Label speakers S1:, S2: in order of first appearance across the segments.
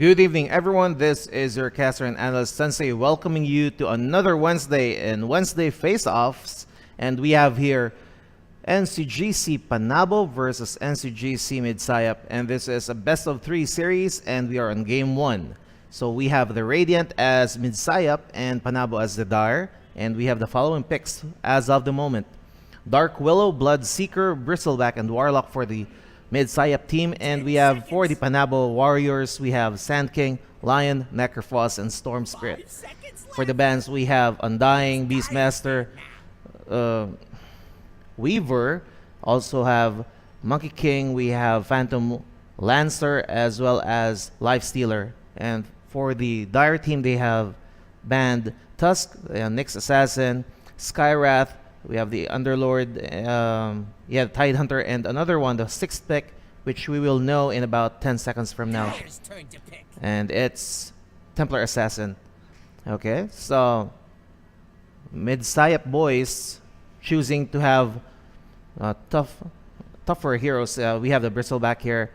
S1: Good evening, everyone. This is your caster and analyst Sensei welcoming you to another Wednesday in Wednesday Face-Offs. And we have here Ncgc PANABO versus Ncgc MIDSAYAP. And this is a best of 3 series, and we are on game 1. So we have the Radiant as MIDSAYAP and PANABO as the Dire. And we have the following picks as of the moment: Dark Willow, Bloodseeker, Bristleback, and Warlock for the MIDSAYAP team. And we have for the PANABO Warriors, we have Sand King, Lion, Necrophos, and Storm Spirit. For the bans, we have Undying, Beastmaster, Weaver, also have Monkey King, we have Phantom Lancer, as well as Lifestealer. And for the Dire team, they have banned Tusk, Nyx Assassin, Skywrath, we have the Underlord, Tidehunter, and another one, the 6th pick, which we will know in about 10 seconds from now. And it's Templar Assassin. Okay, so MIDSAYAP boys choosing to have tougher heroes. We have the Bristleback here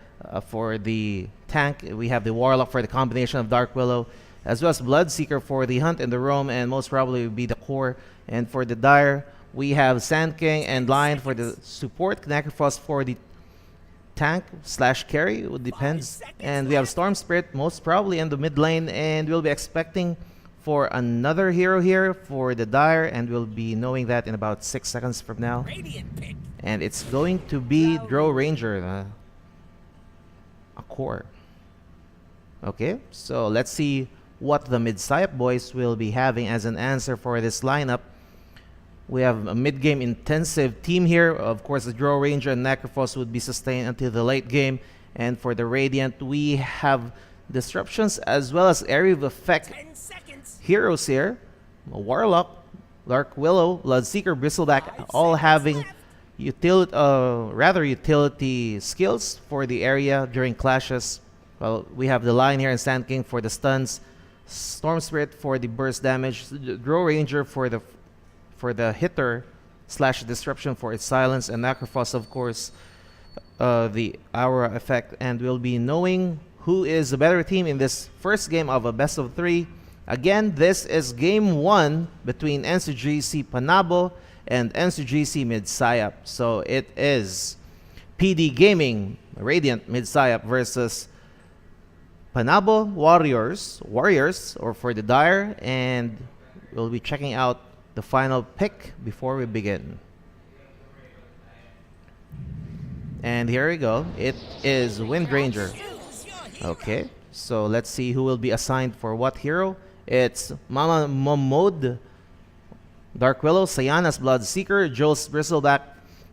S1: for the tank. We have the Warlock for the combination of Dark Willow, as well as Bloodseeker for the hunt and the roam, and most probably will be the core. And for the Dire, we have Sand King and Lion for the support, Necrophos for the tank / carry, it depends. And we have Storm Spirit most probably in the mid lane, and we'll be expecting for another hero here for the Dire, and we'll be knowing that in about 6 seconds from now. And it's going to be Drow Ranger, a core. Okay, so let's see what the MIDSAYAP boys will be having as an answer for this lineup. We have a mid-game intensive team here. Of course, the Drow Ranger and Necrophos would be sustained until the late game. And for the Radiant, we have disruptions as well as area of effect heroes here. Warlock, Dark Willow, Bloodseeker, Bristleback, all having utility skills for the area during clashes. Well, we have the Lion here and Sand King for the stuns, Storm Spirit for the burst damage, Drow Ranger for the hitter / disruption for its silence, and Necrophos, of course, the aura effect. And we'll be knowing who is the better team in this first game of a best of 3. Again, this is game 1 between Ncgc PANABO and Ncgc MIDSAYAP. So it is PD Gaming Radiant MIDSAYAP versus PANABO Warriors, or for the Dire, and we'll be checking out the final pick before we begin. And here we go. It is Wind Ranger. Okay, so let's see who will be assigned for what hero. It's Mama Momod, Dark Willow, Sayana's Bloodseeker, Joel's Bristleback,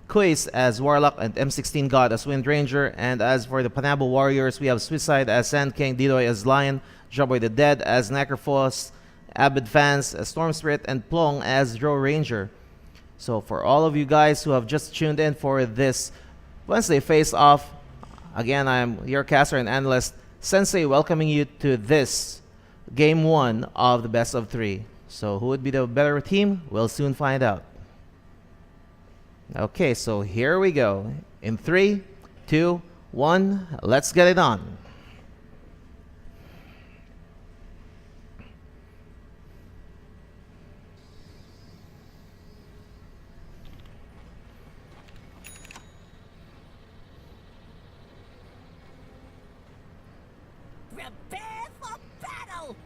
S1: Kuis as Warlock, and M16 God as Wind Ranger. And as for the PANABO Warriors, we have Suicide as Sand King, Didoy as Lion, Joboy the Dead as Necrophos, Avid Fans as Storm Spirit, and Plong as Drow Ranger. So for all of you guys who have just tuned in for this Wednesday Face-Off, again, I'm your caster and analyst Sensei welcoming you to this game 1 of the best of 3. So who would be the better team? We'll soon find out. Okay, so here we go. In 3, 2, 1, let's get it on.
S2: Prepare for battle!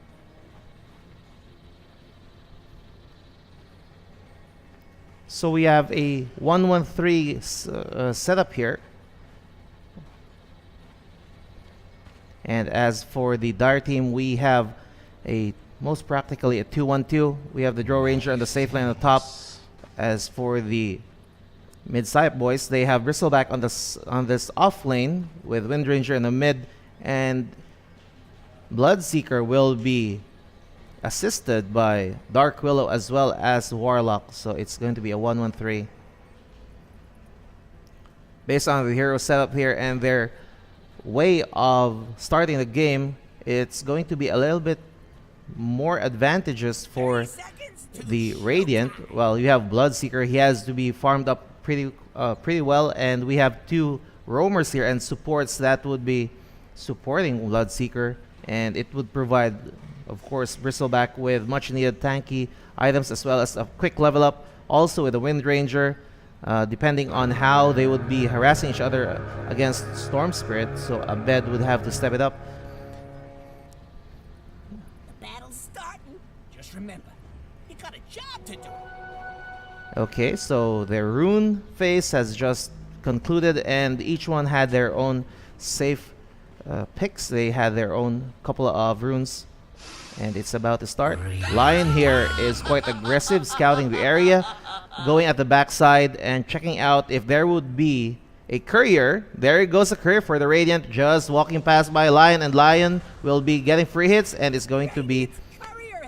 S1: So we have a 1-1-3 setup here. And as for the Dire team, we have most practically a 2-1-2. We have the Drow Ranger on the safe lane on the top. As for the MIDSAYAP boys, they have Bristleback on this off lane with Wind Ranger in the mid, and Bloodseeker will be assisted by Dark Willow as well as Warlock. So it's going to be a 1-1-3 based on the hero setup here and their way of starting the game. It's going to be a little bit more advantageous for the Radiant. Well, you have Bloodseeker. He has to be farmed up pretty well, and we have 2 roamers here and supports that would be supporting Bloodseeker. and it would provide, of course, Bristleback with much needed tanky items as well as a quick level up. Also with the Wind Ranger, depending on how they would be harassing each other against Storm Spirit, so a bed would have to step it up.
S2: The battle's starting. Just remember, you got a job to do.
S1: Okay, so their rune phase has just concluded, and each one had their own safe picks. They had their own couple of runes, and it's about to start. Lion here is quite aggressive, scouting the area, going at the backside and checking out if there would be a courier. There goes a courier for the Radiant, just walking past by Lion, and Lion will be getting free hits, and it's going to be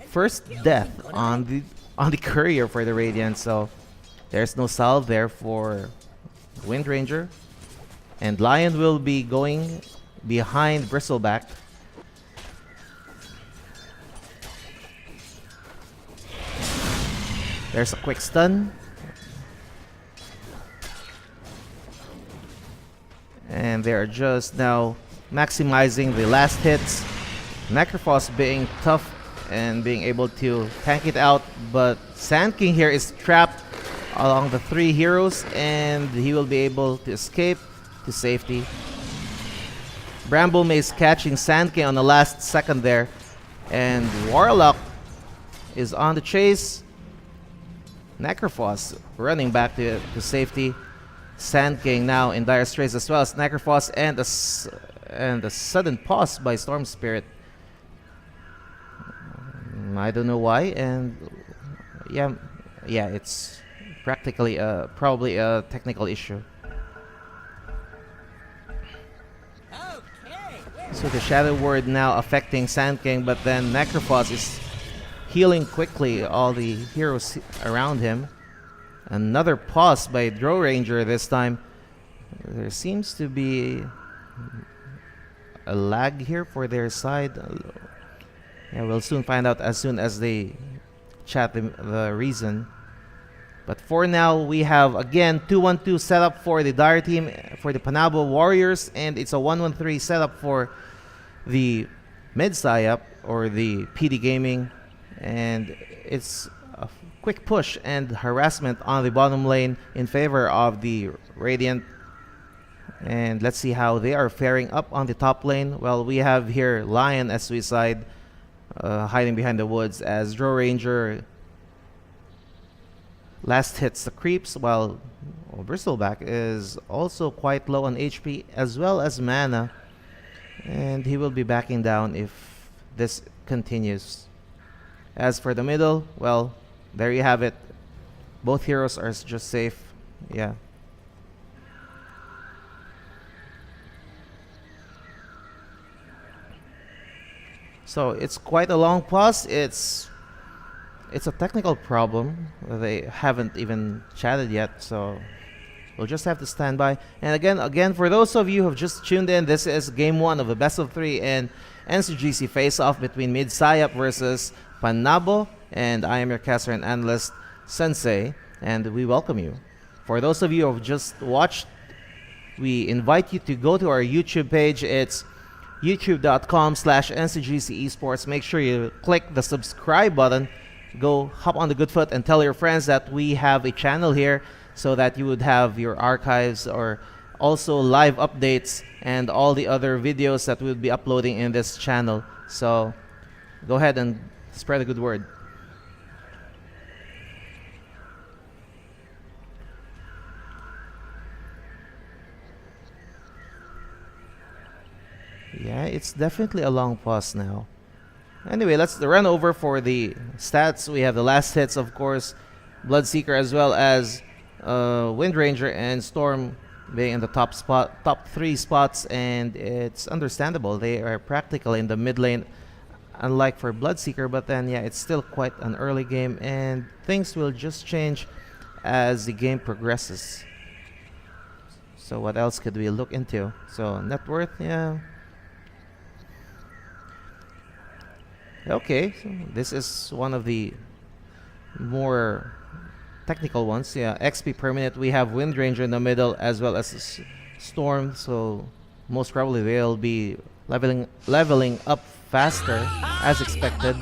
S1: first death on the courier for the Radiant. So there's no salve there for Wind Ranger, and Lion will be going behind Bristleback. There's a quick stun, and they're just now maximizing the last hits. Necrophos being tough and being able to tank it out, but Sand King here is trapped along the three heroes, and he will be able to escape to safety. Bramble Mace catching Sand King on the last second there, and Warlock is on the chase. Necrophos running back to safety. Sand King now in dire straits as well as Necrophos, and a sudden pause by Storm Spirit. I don't know why, and yeah, it's practically probably a technical issue. So the Shadow Word now affecting Sand King, but then Necrophos is healing quickly all the heroes around him. Another pause by Drow Ranger this time. There seems to be a lag here for their side. Yeah, we'll soon find out as soon as they chat the reason. But for now, we have again 2-1-2 setup for the Dire team, for the PANABO Warriors, and it's a 1-1-3 setup for the MIDSAYAP or the PD Gaming, and it's a quick push and harassment on the bottom lane in favor of the Radiant. And let's see how they are faring up on the top lane. Well, we have here Lion as Suicide hiding behind the woods as Drow Ranger last hits the creeps, while Bristleback is also quite low on HP as well as mana, and he will be backing down if this continues. As for the middle, well, there you have it. Both heroes are just safe. Yeah. So it's quite a long pause. It's a technical problem. They haven't even chatted yet, so we'll just have to stand by. And again, for those of you who have just tuned in, this is game 1 of the best of 3 and Ncgc face-off between MIDSAYAP versus PANABO, and I am your caster and analyst, Sensei, and we welcome you. For those of you who have just watched, we invite you to go to our YouTube page. It's youtube.com/Ncgc Esports. Make sure you click the subscribe button. Go hop on the good foot and tell your friends that we have a channel here, so that you would have your archives or also live updates and all the other videos that we'll be uploading in this channel. So go ahead and spread a good word. Yeah, it's definitely a long pause now. Anyway, let's run over for the stats. We have the last hits, of course, Bloodseeker as well as Wind Ranger and Storm being in the top 3 spots, and it's understandable. They are practically in the mid lane, unlike for Bloodseeker, but then yeah, it's still quite an early game, and things will just change as the game progresses. So what else could we look into? So net worth, yeah. Okay, so this is one of the more technical ones. Yeah, XP per minute. We have Wind Ranger in the middle as well as Storm. So most probably they'll be leveling up faster as expected.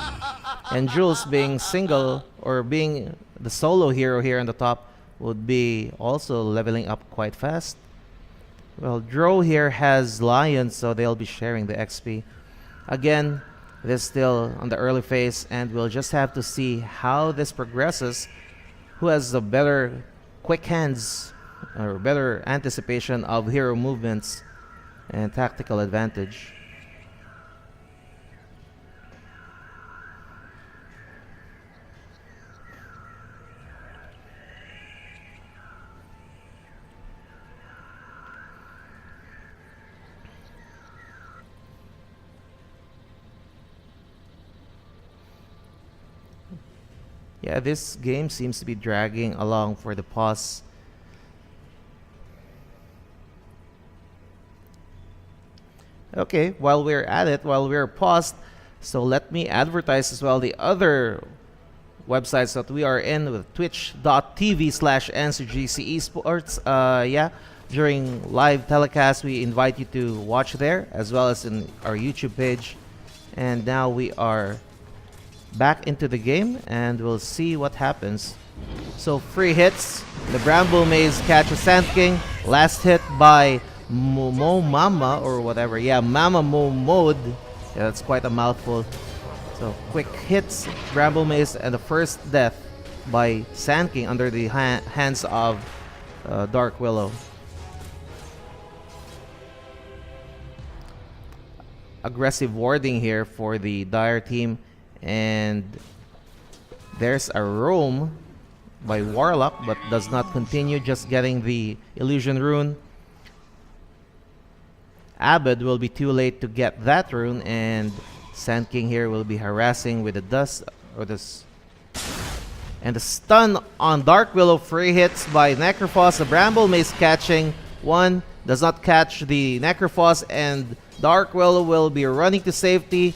S1: And Jules being single or being the solo hero here on the top would be also leveling up quite fast. Well, Dro here has Lions, so they'll be sharing the XP. Again, this is still on the early phase, and we'll just have to see how this progresses. Who has the better quick hands or better anticipation of hero movements and tactical advantage. Yeah, this game seems to be dragging along for the pause. Okay, while we're at it, while we're paused, so let me advertise as well the other websites that we are in with twitch.tv/Ncgc Esports. Yeah, during live telecast, we invite you to watch there as well as in our YouTube page. And now we are back into the game and we'll see what happens. So free hits, the Bramble Maze catches Sand King, last hit by Mo Mama or whatever. Yeah, Mama Mo Mode. Yeah, that's quite a mouthful. So quick hits, Bramble Maze, and the first death by Sand King under the hands of Dark Willow. Aggressive warding here for the Dire team. And there's a roam by Warlock, but does not continue, just getting the illusion rune. Abed will be too late to get that rune, and Sand King here will be harassing with the dust or this. And the stun on Dark Willow, free hits by Necrophos. The Bramble Maze catching one, does not catch the Necrophos, and Dark Willow will be running to safety.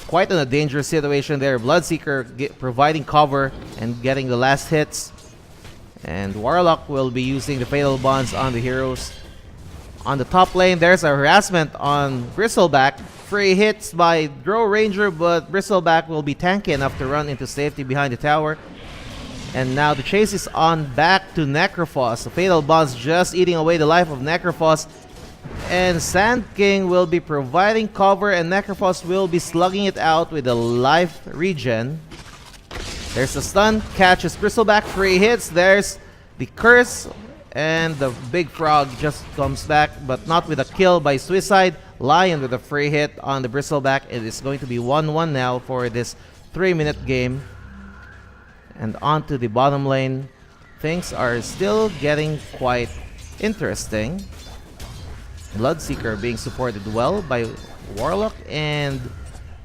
S1: Quite in a dangerous situation there. Bloodseeker providing cover and getting the last hits. And Warlock will be using the Fatal Bonds on the heroes. On the top lane, there's a harassment on Bristleback. Free hits by Dro Ranger, but Bristleback will be tanky enough to run into safety behind the tower. And now the chase is on back to Necrophos. The Fatal Bonds just eating away the life of Necrophos. And Sand King will be providing cover, and Necrophos will be slugging it out with a life regen. There's a stun, catches Bristleback, free hits. There's the curse, and the big frog just comes back, but not with a kill by Suicide. Lion with a free hit on the Bristleback. It is going to be 1-1 now for this 3-minute game. And on to the bottom lane. Things are still getting quite interesting. Bloodseeker being supported well by Warlock, and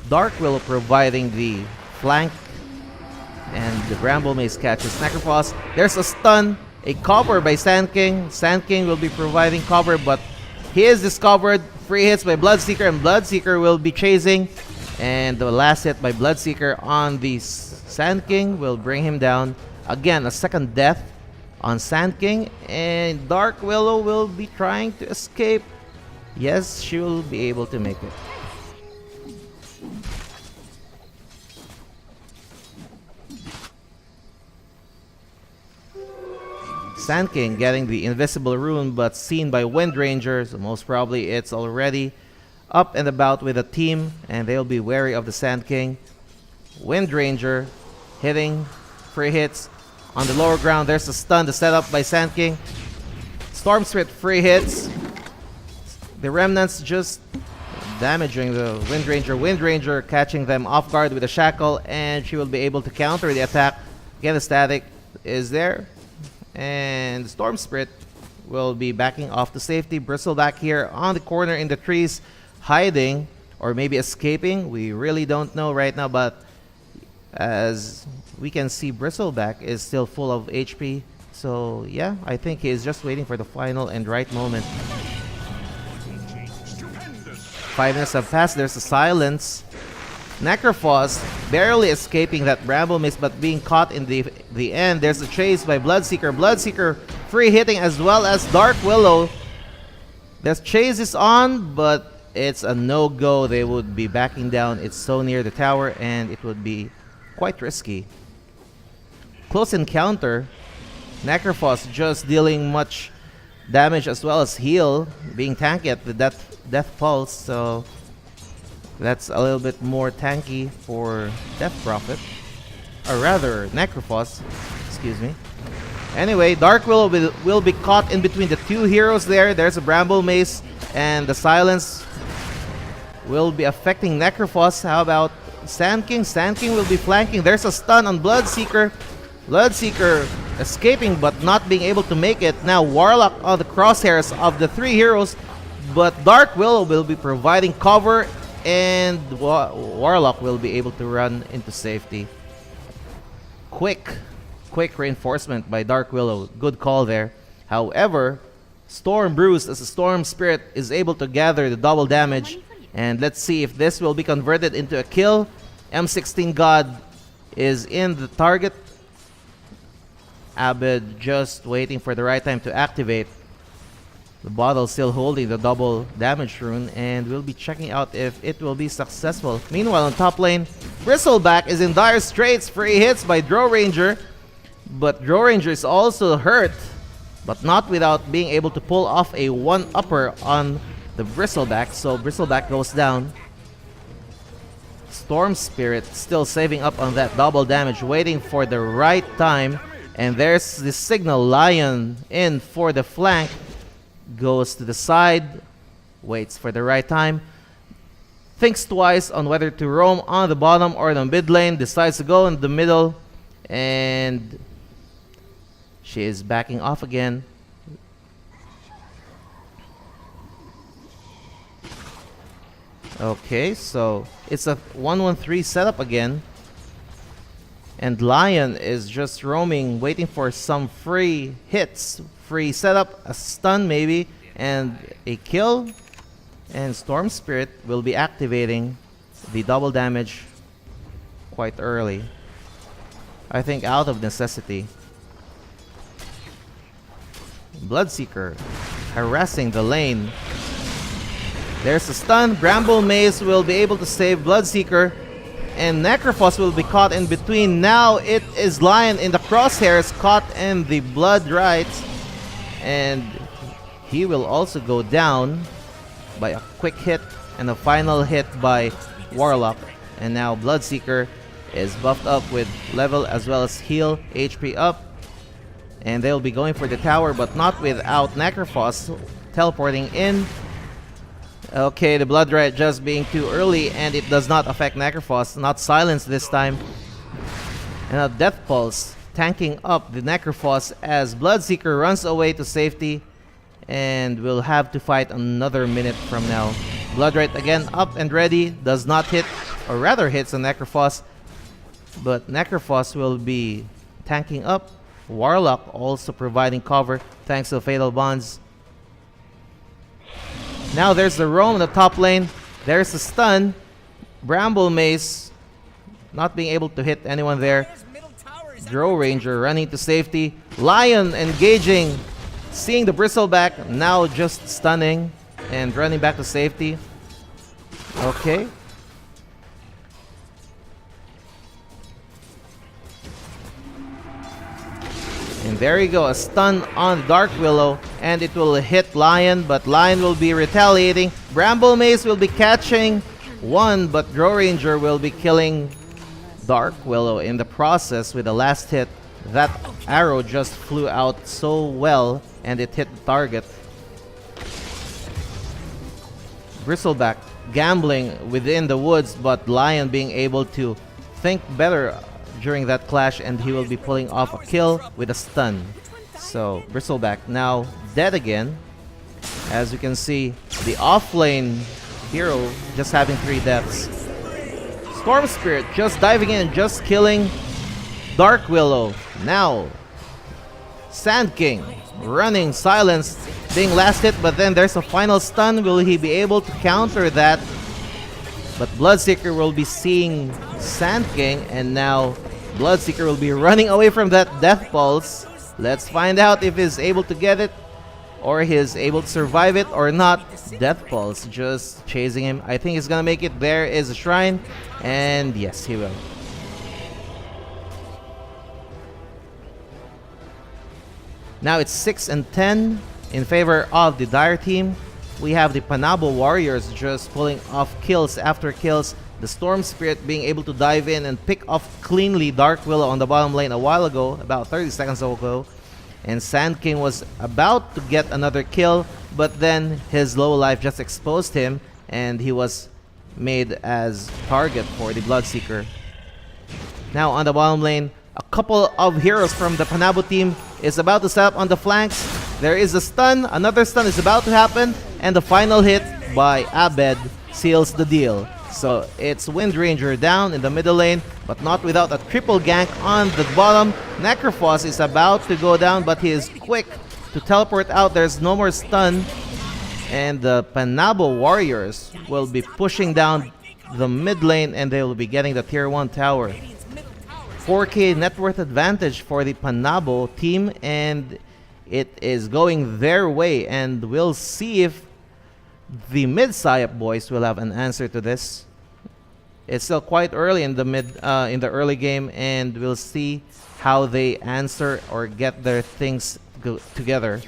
S1: Dark Willow providing the flank, and the Bramble Maze catches Necrophos. There's a stun, a cover by Sand King. Sand King will be providing cover, but he is discovered. Free hits by Bloodseeker, and Bloodseeker will be chasing, and the last hit by Bloodseeker on the Sand King will bring him down. Again, a second death on Sand King, and Dark Willow will be trying to escape. Yes, she will be able to make it. Sand King getting the invisible rune, but seen by Wind Ranger, so most probably it's already up and about with a team, and they'll be wary of the Sand King. Wind Ranger hitting, free hits on the lower ground. There's a stun, the setup by Sand King. Storm Spirit, free hits. The Remnants just damaging the Wind Ranger. Wind Ranger catching them off guard with a shackle, and she will be able to counter the attack. Again, the static is there, and Storm Spirit will be backing off to safety. Bristleback here on the corner in the trees, hiding or maybe escaping. We really don't know right now, but as we can see, Bristleback is still full of HP. So yeah, I think he is just waiting for the final and right moment. 5 minutes have passed. There's a silence. Necrophos barely escaping that Bramble Maze, but being caught in the end. There's a chase by Bloodseeker. Bloodseeker free hitting as well as Dark Willow. The chase is on, but it's a no-go. They would be backing down. It's so near the tower, and it would be quite risky. Close encounter. Necrophos just dealing much damage as well as heal, being tanky at the death pulse, so that's a little bit more tanky for Death Prophet, or rather Necrophos, excuse me. Anyway, Dark Willow will be caught in between the two heroes there. There's a Bramble Mace, and the silence will be affecting Necrophos. How about Sand King? Sand King will be flanking. There's a stun on Bloodseeker. Bloodseeker escaping but not being able to make it. Now Warlock on the crosshairs of the three heroes, but Dark Willow will be providing cover, and Warlock will be able to run into safety. Quick reinforcement by Dark Willow. Good call there. However, Storm Bruce as a Storm Spirit is able to gather the double damage, and let's see if this will be converted into a kill. M16 God is in the target. Abed just waiting for the right time to activate. The bottle still holding the double damage rune, and we'll be checking out if it will be successful. Meanwhile, on top lane, Bristleback is in dire straits. Free hits by Drow Ranger, but Drow Ranger is also hurt, but not without being able to pull off a one-upper on the Bristleback, so Bristleback goes down. Storm Spirit still saving up on that double damage, waiting for the right time. And there's the signal. Lion in for the flank. Goes to the side. Waits for the right time. Thinks twice on whether to roam on the bottom or the mid lane. Decides to go in the middle. And she is backing off again. Okay, so it's a 1-1-3 setup again. And Lion is just roaming, waiting for some free hits. Free setup, a stun maybe, and a kill. And Storm Spirit will be activating the double damage quite early. I think out of necessity. Bloodseeker harassing the lane. There's a stun. Bramble Maze will be able to save Bloodseeker. And Necrophos will be caught in between. Now it is Lion in the crosshairs, caught in the blood rights. And he will also go down by a quick hit and a final hit by Warlock. And now Bloodseeker is buffed up with level as well as heal, HP up. And they'll be going for the tower, but not without Necrophos teleporting in. Okay, the Blood Riot just being too early, and it does not affect Necrophos. Not silenced this time. And a Death Pulse tanking up the Necrophos as Bloodseeker runs away to safety. And we'll have to fight another minute from now. Blood Riot again up and ready. Does not hit, or rather hits a Necrophos. But Necrophos will be tanking up. Warlock also providing cover thanks to Fatal Bonds. Now there's the roam in the top lane. There's the stun. Bramble Mace not being able to hit anyone there. Drow Ranger running to safety. Lion engaging. Seeing the Bristleback. Now just stunning and running back to safety. Okay. And there you go, a stun on Dark Willow, and it will hit Lion, but Lion will be retaliating. Bramble Mace will be catching one, but Drow Ranger will be killing Dark Willow in the process with the last hit. That arrow just flew out so well, and it hit the target. Bristleback gambling within the woods, but Lion being able to think better during that clash, and he will be pulling off a kill with a stun. So Bristleback now dead again. As you can see, the offlane hero just having 3 deaths. Storm Spirit just diving in and just killing Dark Willow. Now Sand King running, silence, being last hit, but then there's a final stun. Will he be able to counter that? But Bloodseeker will be seeing Sand King, and now Bloodseeker will be running away from that Death Pulse. Let's find out if he's able to get it or he's able to survive it or not. Death Pulse just chasing him. I think he's gonna make it. There is a shrine, and yes, he will. Now it's 6 and 10 in favor of the Dire team. We have the PANABO Warriors just pulling off kills after kills. The Storm Spirit being able to dive in and pick off cleanly Dark Willow on the bottom lane a while ago, about 30 seconds ago. And Sand King was about to get another kill, but then his low life just exposed him, and he was made as target for the Bloodseeker. Now on the bottom lane, a couple of heroes from the PANABO team is about to set up on the flanks. There is a stun, another stun is about to happen, and the final hit by Abed seals the deal. So it's Wind Ranger down in the middle lane, but not without a triple gank on the bottom. Necrophos is about to go down, but he is quick to teleport out. There's no more stun, and the PANABO Warriors will be pushing down the mid lane, and they will be getting the tier 1 tower. 4K net worth advantage for the PANABO team, and it is going their way, and we'll see if the MIDSAYAP boys will have an answer to this. It's still quite early in the early game, and we'll see how they answer or get their things together.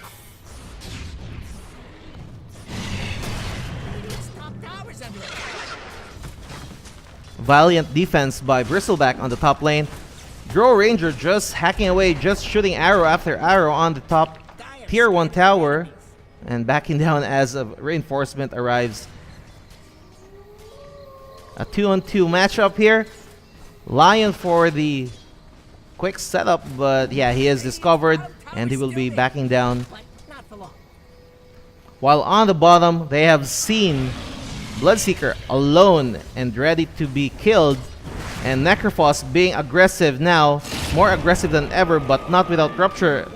S1: Valiant defense by Bristleback on the top lane. Drow Ranger just hacking away, just shooting arrow after arrow on the top tier 1 tower, and backing down as a reinforcement arrives. A 2-on-2 matchup here. Lion for the quick setup, but yeah, he is discovered and he will be backing down. While on the bottom, they have seen Bloodseeker alone and ready to be killed, and Necrophos being aggressive now, more aggressive than ever, but not without rupture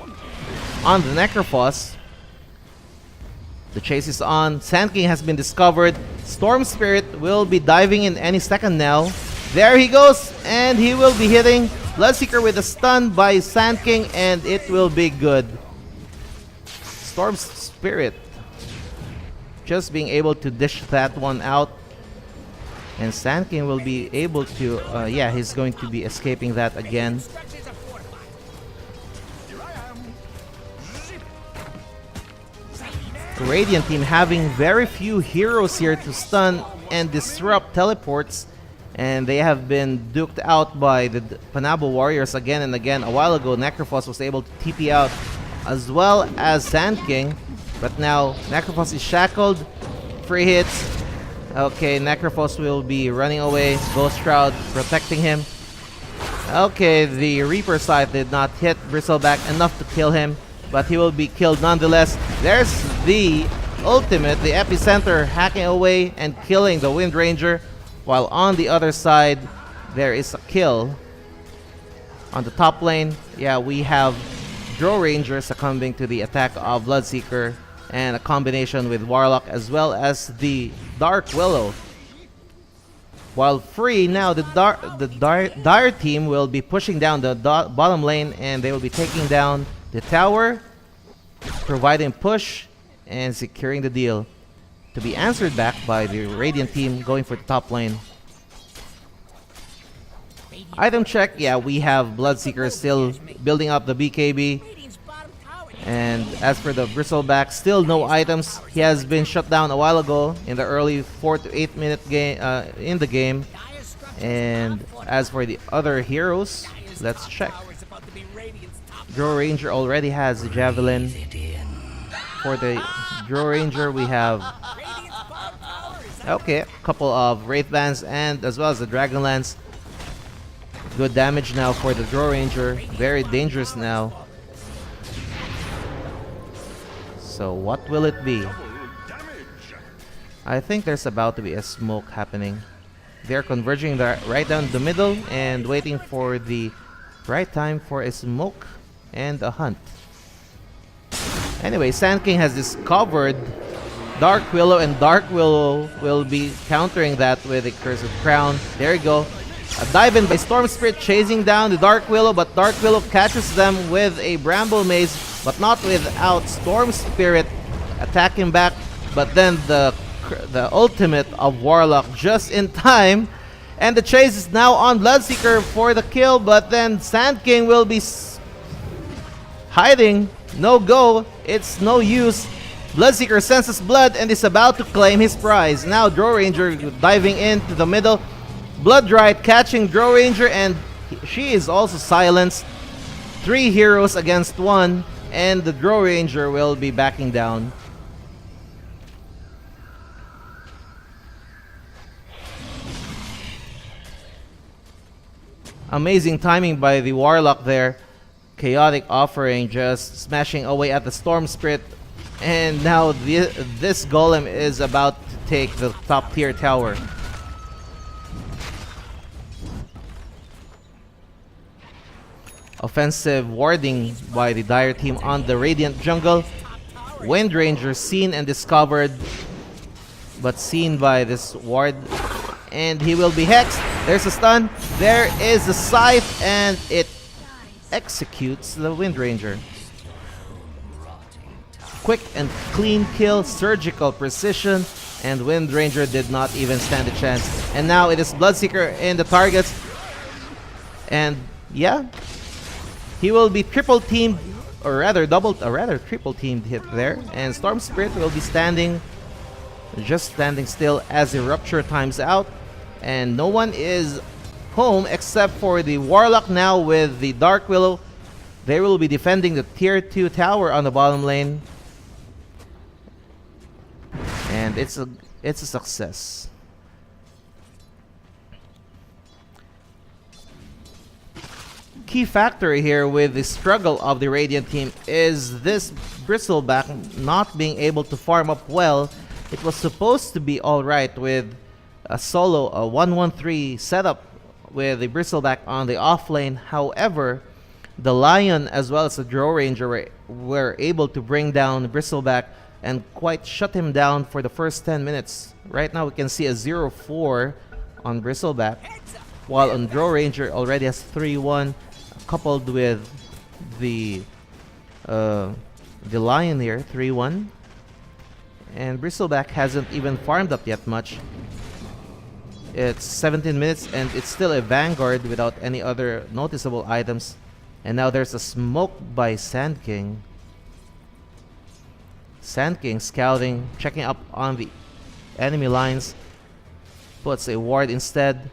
S1: on the Necrophos. The chase is on. Sand King has been discovered. Storm Spirit will be diving in any second now. There he goes, and he will be hitting Bloodseeker with a stun by Sand King, and it will be good. Storm Spirit just being able to dish that one out, and Sand King will be able to, yeah, he's going to be escaping that again. Radiant team having very few heroes here to stun and disrupt teleports, and they have been duked out by the PANABO Warriors again and again. A while ago, Necrophos was able to TP out as well as Sand King, but now Necrophos is shackled. Free hits. Okay, Necrophos will be running away. Ghost Shroud protecting him. Okay, the Reaper Scythe did not hit Bristleback enough to kill him, but he will be killed nonetheless. There's the ultimate, the epicenter, hacking away and killing the Wind Ranger, while on the other side there is a kill on the top lane. Yeah, we have Drow Ranger succumbing to the attack of Bloodseeker, and a combination with Warlock as well as the Dark Willow. While free now, the Dire team will be pushing down the bottom lane, and they will be taking down the tower, providing push and securing the deal, to be answered back by the Radiant team going for the top lane. Item check, yeah, we have Bloodseeker still building up the BKB, and as for the Bristleback, still no items. He has been shut down a while ago in the early 4 to 8 minute game in the game. And as for the other heroes, let's check. Drow Ranger already has the Javelin. For the Drow Ranger, we have a couple of Wraith Bands and as well as the Dragonlance. Good damage now for the Drow Ranger. Very dangerous now. So what will it be? I think there's about to be a smoke happening. They're converging right down the middle and waiting for the right time for a smoke and a hunt. Anyway, Sand King has discovered Dark Willow, and Dark Willow will be countering that with a Curse of Crown. There you go. A dive in by Storm Spirit chasing down the Dark Willow, but Dark Willow catches them with a Bramble Maze. but not without Storm Spirit attacking back. But then the ultimate of Warlock just in time. And the chase is now on Bloodseeker for the kill, but then Sand King will be hiding. No go. It's no use. Bloodseeker senses blood and is about to claim his prize. Now Draw Ranger diving into the middle. Bloodrite catching Draw Ranger, and she is also silenced. 3 heroes against 1, and the Draw Ranger will be backing down. Amazing timing by the Warlock there. Chaotic Offering just smashing away at the Storm Spirit. And now this Golem is about to take the top tier tower. Offensive warding by the Dire team on the Radiant jungle. Wind Ranger seen and discovered, but seen by this ward. And he will be hexed. There's a stun. There is a scythe, and it executes the Wind Ranger. Quick and clean kill, surgical precision, and Wind Ranger did not even stand a chance. And now it is Bloodseeker in the targets. And yeah, he will be triple teamed, or rather triple teamed hit there. And Storm Spirit will be just standing still as the Rupture times out. And no one is home except for the Warlock now with the Dark Willow. They will be defending the tier 2 tower on the bottom lane. And it's a success. Key factor here with the struggle of the Radiant team is this Bristleback not being able to farm up well. It was supposed to be alright with a 1-1-3 setup with the Bristleback on the off lane. However, the Lion as well as the Draw Ranger were able to bring down the Bristleback and quite shut him down for the first 10 minutes. Right now we can see a 0-4 on Bristleback, while on Draw Ranger already has 3-1, coupled with the Lion here, 3-1. And Bristleback hasn't even farmed up yet much. It's 17 minutes and it's still a Vanguard without any other noticeable items. And now there's a smoke by Sand King. Sand King scouting, checking up on the enemy lines. Puts a ward instead.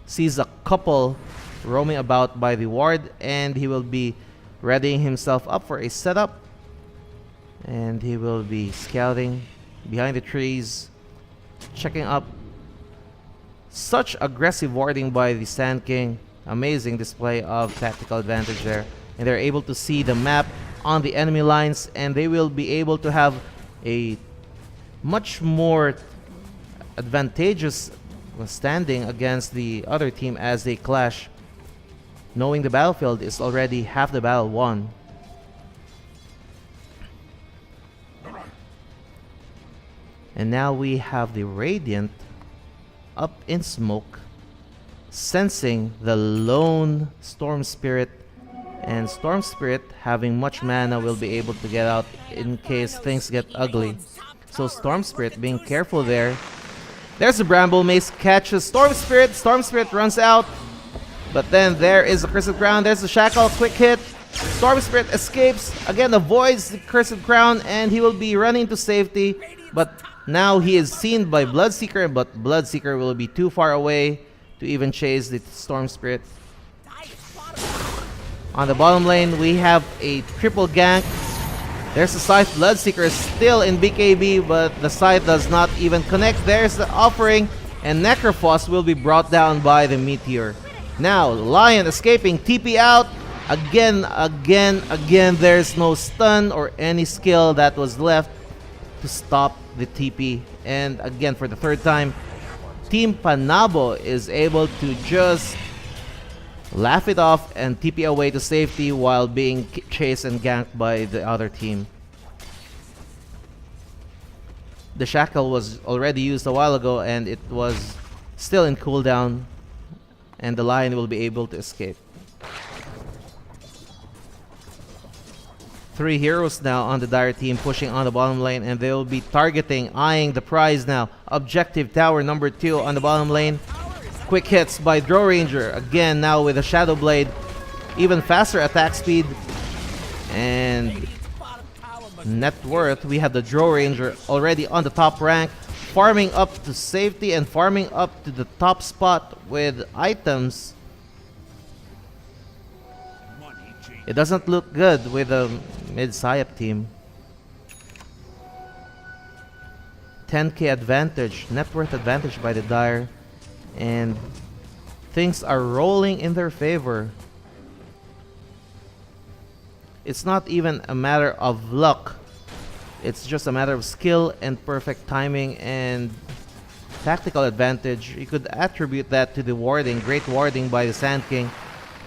S1: Sees a couple roaming about by the ward, and he will be readying himself up for a setup. And he will be scouting behind the trees, checking up. Such aggressive warding by the Sand King. Amazing display of tactical advantage there. And they're able to see the map on the enemy lines, and they will be able to have a much more advantageous standing against the other team as they clash, knowing the battlefield is already half the battle won. And now we have the Radiant up in smoke, sensing the lone Storm Spirit, and Storm Spirit having much mana will be able to get out in case things get ugly. So Storm Spirit being careful there. There's a Bramble Mace, catches Storm Spirit. Storm Spirit runs out, but then there is a Cursed Crown. There's a Shackle, quick hit. Storm Spirit escapes, again avoids the Cursed Crown, and he will be running to safety. But now he is seen by Bloodseeker, but Bloodseeker will be too far away to even chase the Storm Spirit. On the bottom lane, we have a triple gank. There's a Scythe. Bloodseeker is still in BKB, but the Scythe does not even connect. There's the Offering, and Necrophos will be brought down by the Meteor. Now, Lion escaping, TP out. Again, there's no stun or any skill that was left to stop the TP. And again, for the third time, Team PANABO is able to just laugh it off and TP away to safety while being chased and ganked by the other team. The Shackle was already used a while ago and it was still in cooldown, and the Lion will be able to escape. 3 heroes now on the Dire team pushing on the bottom lane, and they will be targeting, eyeing the prize now. Objective tower number 2 on the bottom lane. Quick hits by Draw Ranger again now with a Shadow Blade. Even faster attack speed. And net worth, we have the Draw Ranger already on the top rank, farming up to safety and farming up to the top spot with items. It doesn't look good with the MIDSAYAP team. 10k advantage, net worth advantage by the Dire, and things are rolling in their favor. It's not even a matter of luck. It's just a matter of skill and perfect timing and tactical advantage. You could attribute that to the warding, great warding by the Sand King.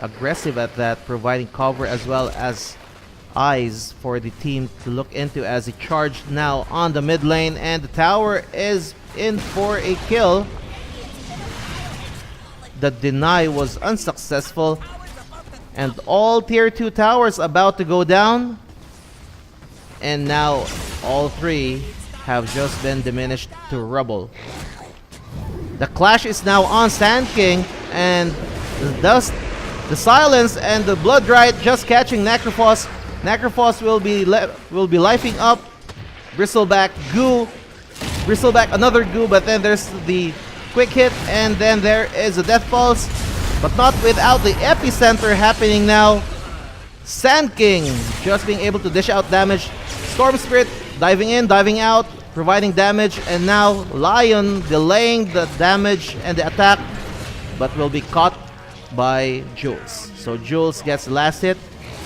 S1: Aggressive at that, providing cover as well as eyes for the team to look into as he charged now on the mid lane, and the tower is in for a kill. The deny was unsuccessful, and all tier 2 towers about to go down, and now all 3 have just been diminished to rubble. The clash is now on Sand King, and thus the silence and the blood right just catching Necrophos. Necrophos will be lifing up. Bristleback goo. Bristleback another goo, but then there's the quick hit, and then there is a death pulse, but not without the epicenter happening now. Sand King just being able to dish out damage. Storm Spirit diving in, diving out, providing damage, and now Lion delaying the damage and the attack, but will be caught by Jules. So Jules gets the last hit,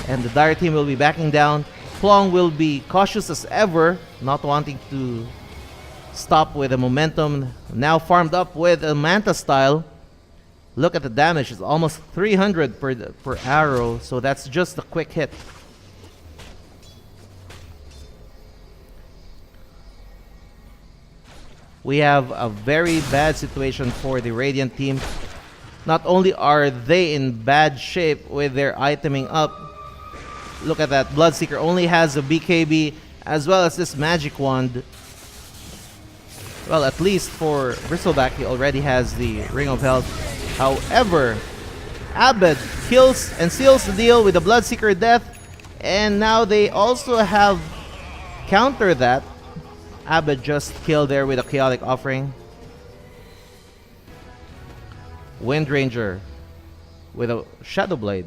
S1: and the Dire team will be backing down. Plong will be cautious as ever, not wanting to stop with the momentum. Now farmed up with a Manta style. Look at the damage, it's almost 300 per arrow, so that's just a quick hit. We have a very bad situation for the Radiant team. Not only are they in bad shape with their iteming up, look at that, Bloodseeker only has a BKB as well as this magic wand. Well, at least for Bristleback, he already has the Ring of Health. However, Abed kills and seals the deal with the Bloodseeker death, and now they also have counter that. Abed just killed there with a Chaotic Offering. Wind Ranger with a Shadow Blade.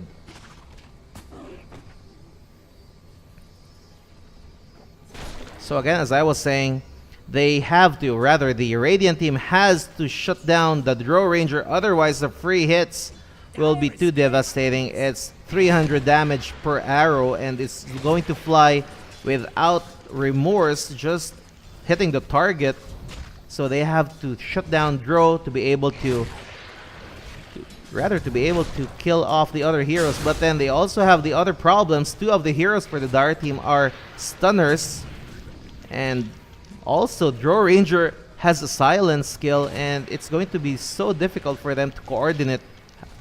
S1: So again, as I was saying, they have to, rather the Radiant team has to shut down the Draw Ranger, otherwise the free hits will be too devastating. It's 300 damage per arrow, and it's going to fly without remorse, just hitting the target. So they have to shut down Draw to be able to kill off the other heroes. But then they also have the other problems. 2 of the heroes for the Dire team are stunners, and also Draw Ranger has a silence skill, and it's going to be so difficult for them to coordinate.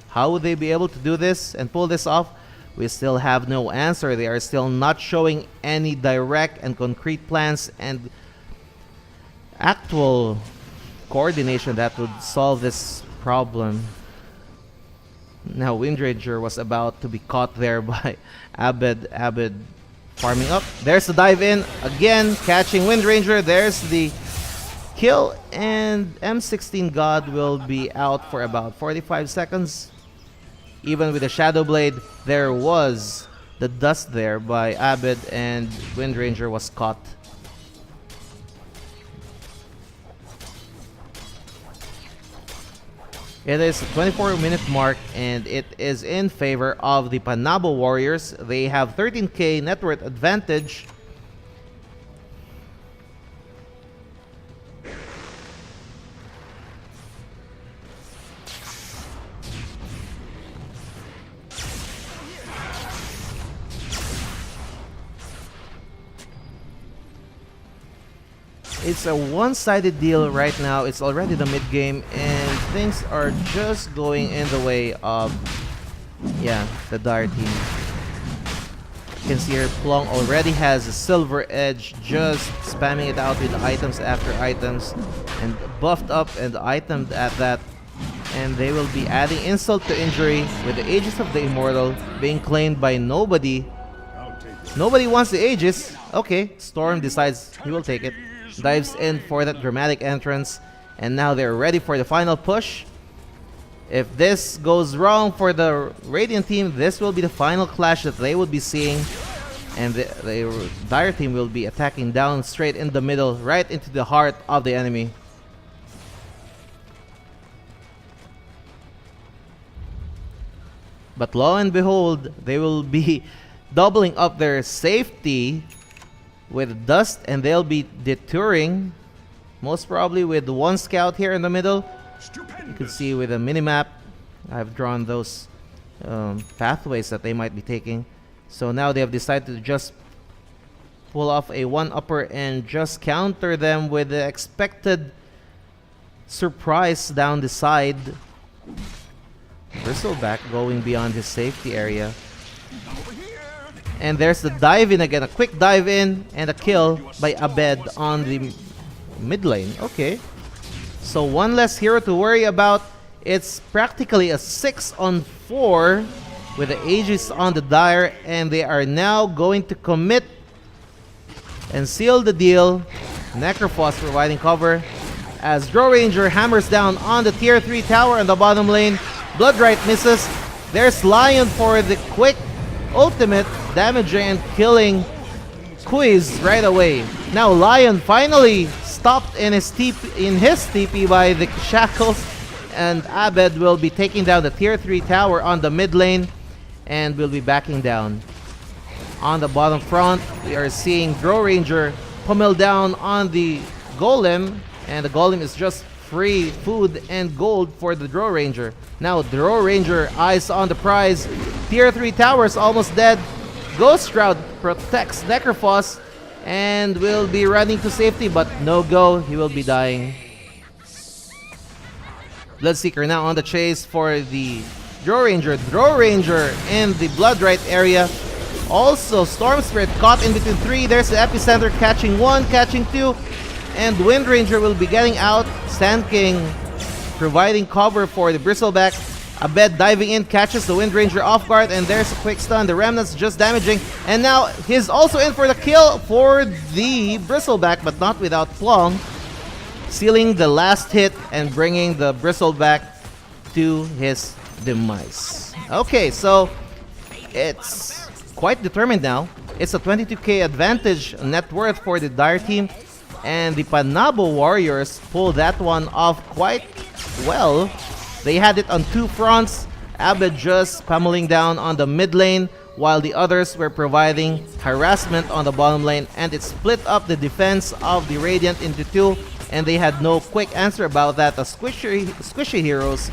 S1: How would they be able to do this and pull this off? We still have no answer. They are still not showing any direct and concrete plans and actual coordination that would solve this problem. Now Wind Ranger was about to be caught there by Abed. Abed farming up. There's the dive in again, catching Wind Ranger. There's the kill, and M16 God will be out for about 45 seconds. Even with the Shadow Blade, there was the dust there by Abed, and Wind Ranger was caught. It is a 24-minute mark, and it is in favor of the PANABO Warriors. They have 13k net worth advantage. It's a one-sided deal right now. It's already the mid-game, and things are just going in the way of, yeah, the Dire team. You can see here Plong already has a silver edge, just spamming it out with items after items, and buffed up and itemed at that. And they will be adding insult to injury with the Aegis of the Immortal being claimed by nobody. Nobody wants the Aegis. Okay, Storm decides he will take it. Dives in for that dramatic entrance. And now they're ready for the final push. If this goes wrong for the Radiant team, this will be the final clash that they would be seeing. And the Dire team will be attacking down straight in the middle, right into the heart of the enemy. But lo and behold, they will be doubling up their safety with dust, and they'll be detouring, most probably with one scout here in the middle. You can see with a minimap, I've drawn those pathways that they might be taking. So now they have decided to just pull off a one-upper and just counter them with the expected surprise down the side. Bristleback going beyond his safety area. And there's the dive in again, a quick dive in and a kill by Abed on the mid lane. Okay. So one less hero to worry about. It's practically a 6-on-4 with the Aegis on the Dire, and they are now going to commit and seal the deal. Necrophos providing cover as Draw Ranger hammers down on the tier 3 tower in the bottom lane. Bloodright misses. There's Lion for the quick ultimate, damaging and killing Quiz right away. Now Lion finally stopped in his TP by the shackles, and Abed will be taking down the tier 3 tower on the mid lane and will be backing down. On the bottom front, we are seeing Draw Ranger pummel down on the Golem, and the Golem is just free food and gold for the Draw Ranger. Now Draw Ranger eyes on the prize. Tier 3 towers almost dead. Ghost Shroud protects Necrophos and will be running to safety, but no go, he will be dying. Bloodseeker now on the chase for the Draw Ranger. Draw Ranger in the Bloodright area. Also Storm Spirit caught in between 3. There's the Epicenter catching 1, catching 2. And Wind Ranger will be getting out. Sand King providing cover for the Bristleback. Abed diving in, catches the Wind Ranger off guard, and there's a quick stun. The Remnant's just damaging, and now he's also in for the kill for the Bristleback, but not without Plong, sealing the last hit and bringing the Bristleback to his demise. Okay, so it's quite determined now. It's a 22k advantage net worth for the Dire team, and the Panabo Warriors pull that one off quite well. They had it on 2 fronts. Abed just pummeling down on the mid lane, while the others were providing harassment on the bottom lane, and it split up the defense of the Radiant into 2, and they had no quick answer about that. The squishy heroes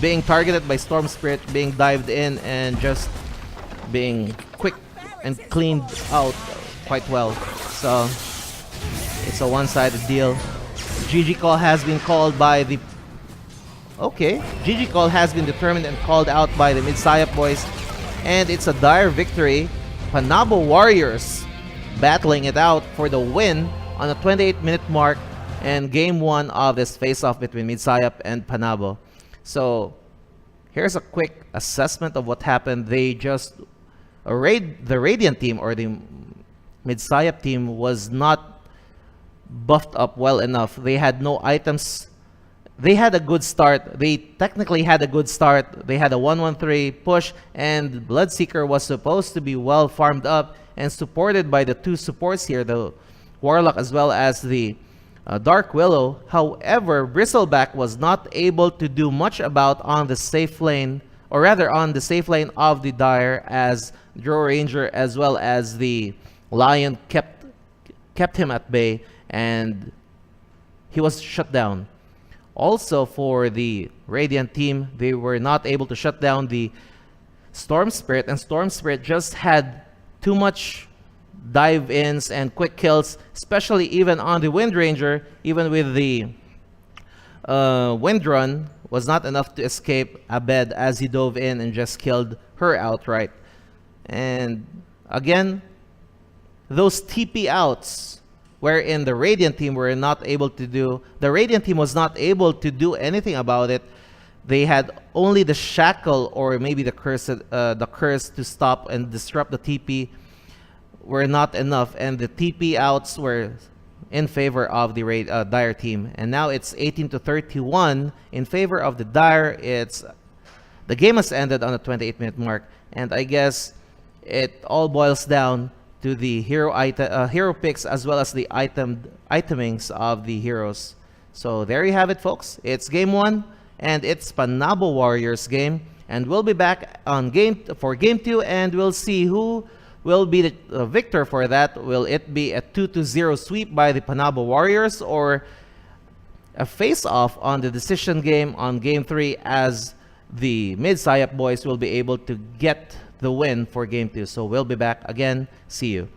S1: being targeted by Storm Spirit, being dived in and just being quick and cleaned out quite well. So it's a one-sided deal. GG call has been called by the... Okay, GG call has been determined and called out by the MIDSAYAP boys. And it's a Dire victory. Panabo Warriors battling it out for the win on the 28-minute mark and game 1 of this face-off between MIDSAYAP and Panabo. So here's a quick assessment of what happened. They just... the Radiant team or the MIDSAYAP team was not buffed up well enough. They had no items. They had a good start. They technically had a good start. They had a 1-1-3 push, and Bloodseeker was supposed to be well farmed up and supported by the 2 supports here, the Warlock as well as the Dark Willow. However, Bristleback was not able to do much about on the safe lane, or rather on the safe lane of the Dire, as Draw Ranger as well as the Lion kept him at bay, and he was shut down. Also for the Radiant team, they were not able to shut down the Storm Spirit, and Storm Spirit just had too much dive-ins and quick kills, especially even on the Wind Ranger. Even with the Wind Run, was not enough to escape Abed as he dove in and just killed her outright. And Again, those TP outs wherein the Radiant team were not able to do, the Radiant team was not able to do anything about it. They had only the shackle or maybe the curse to stop and disrupt the TP were not enough, and the TP outs were in favor of the Dire team. And now it's 18-31 in favor of the Dire. The game has ended on the 28-minute mark, and I guess it all boils down to the hero picks as well as the itemings of the heroes. So there you have it, folks. It's game 1, and it's PANABO Warriors game, and we'll be back on game 2, and we'll see who will be the victor for that. Will it be a 2-0 sweep by the PANABO Warriors, or a face-off on the decision game on game 3, as the MIDSAYAP boys will be able to get the win for game 2. So we'll be back again. See you.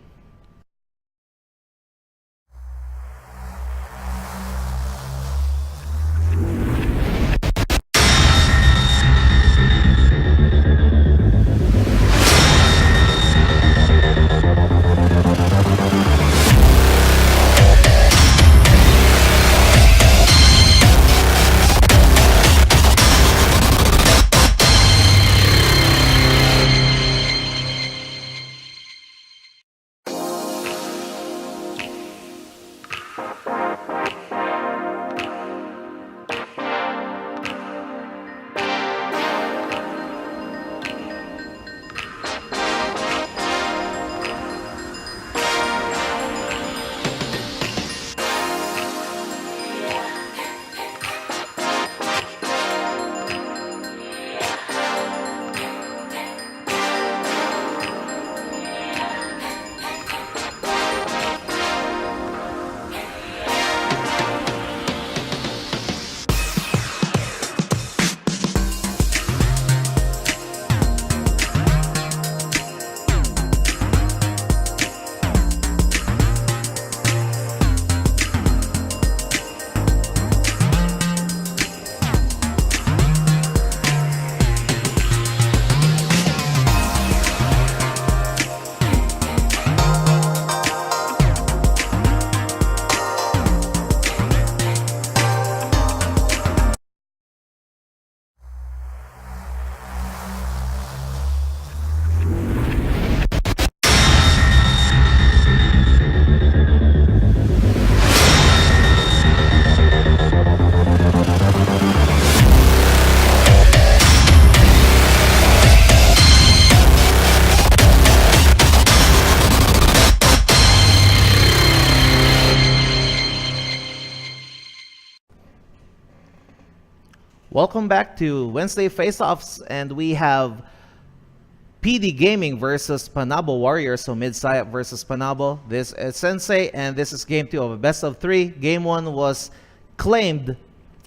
S1: Welcome back to Wednesday Face-Offs, and we have PD Gaming versus PANABO Warriors, so MIDSAYAP versus PANABO. This is Sensei, and this is game 2 of a best of 3. Game 1 was claimed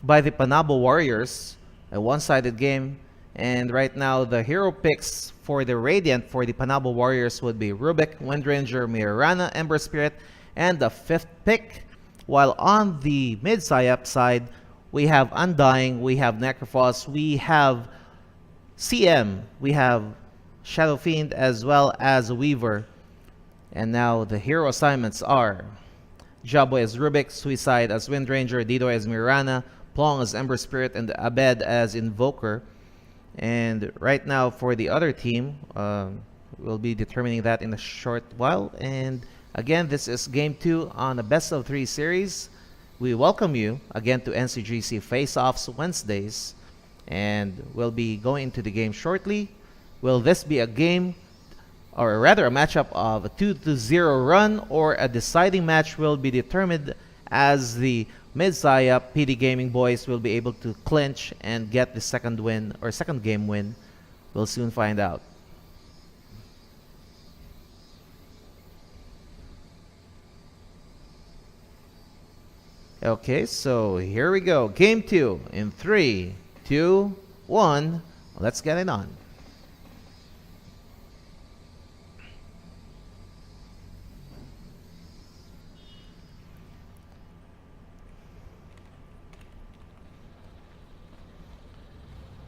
S1: by the PANABO Warriors, a one-sided game, and right now the hero picks for the Radiant for the PANABO Warriors would be Rubik, Windranger, Mirana, Ember Spirit, and the 5th pick, while on the MIDSAYAP side, we have Undying, we have Necrophos, we have CM, we have Shadow Fiend, as well as Weaver. And now the hero assignments are Jaboy as Rubik, Suicide as Windranger, Didoy as Mirana, Plong as Ember Spirit, and Abed as Invoker. And right now for the other team, we'll be determining that in a short while. And again, this is game 2 on a best of 3 series. We welcome you again to Ncgc Face-Offs Wednesdays, and we'll be going into the game shortly. Will this be a game, or rather a matchup of a 2-0 run, or a deciding match will be determined as the MIDSAYAP PD Gaming boys will be able to clinch and get the second win, or second game win? We'll soon find out. Okay, so here we go. Game 2 in 3, 2, 1. Let's get it on.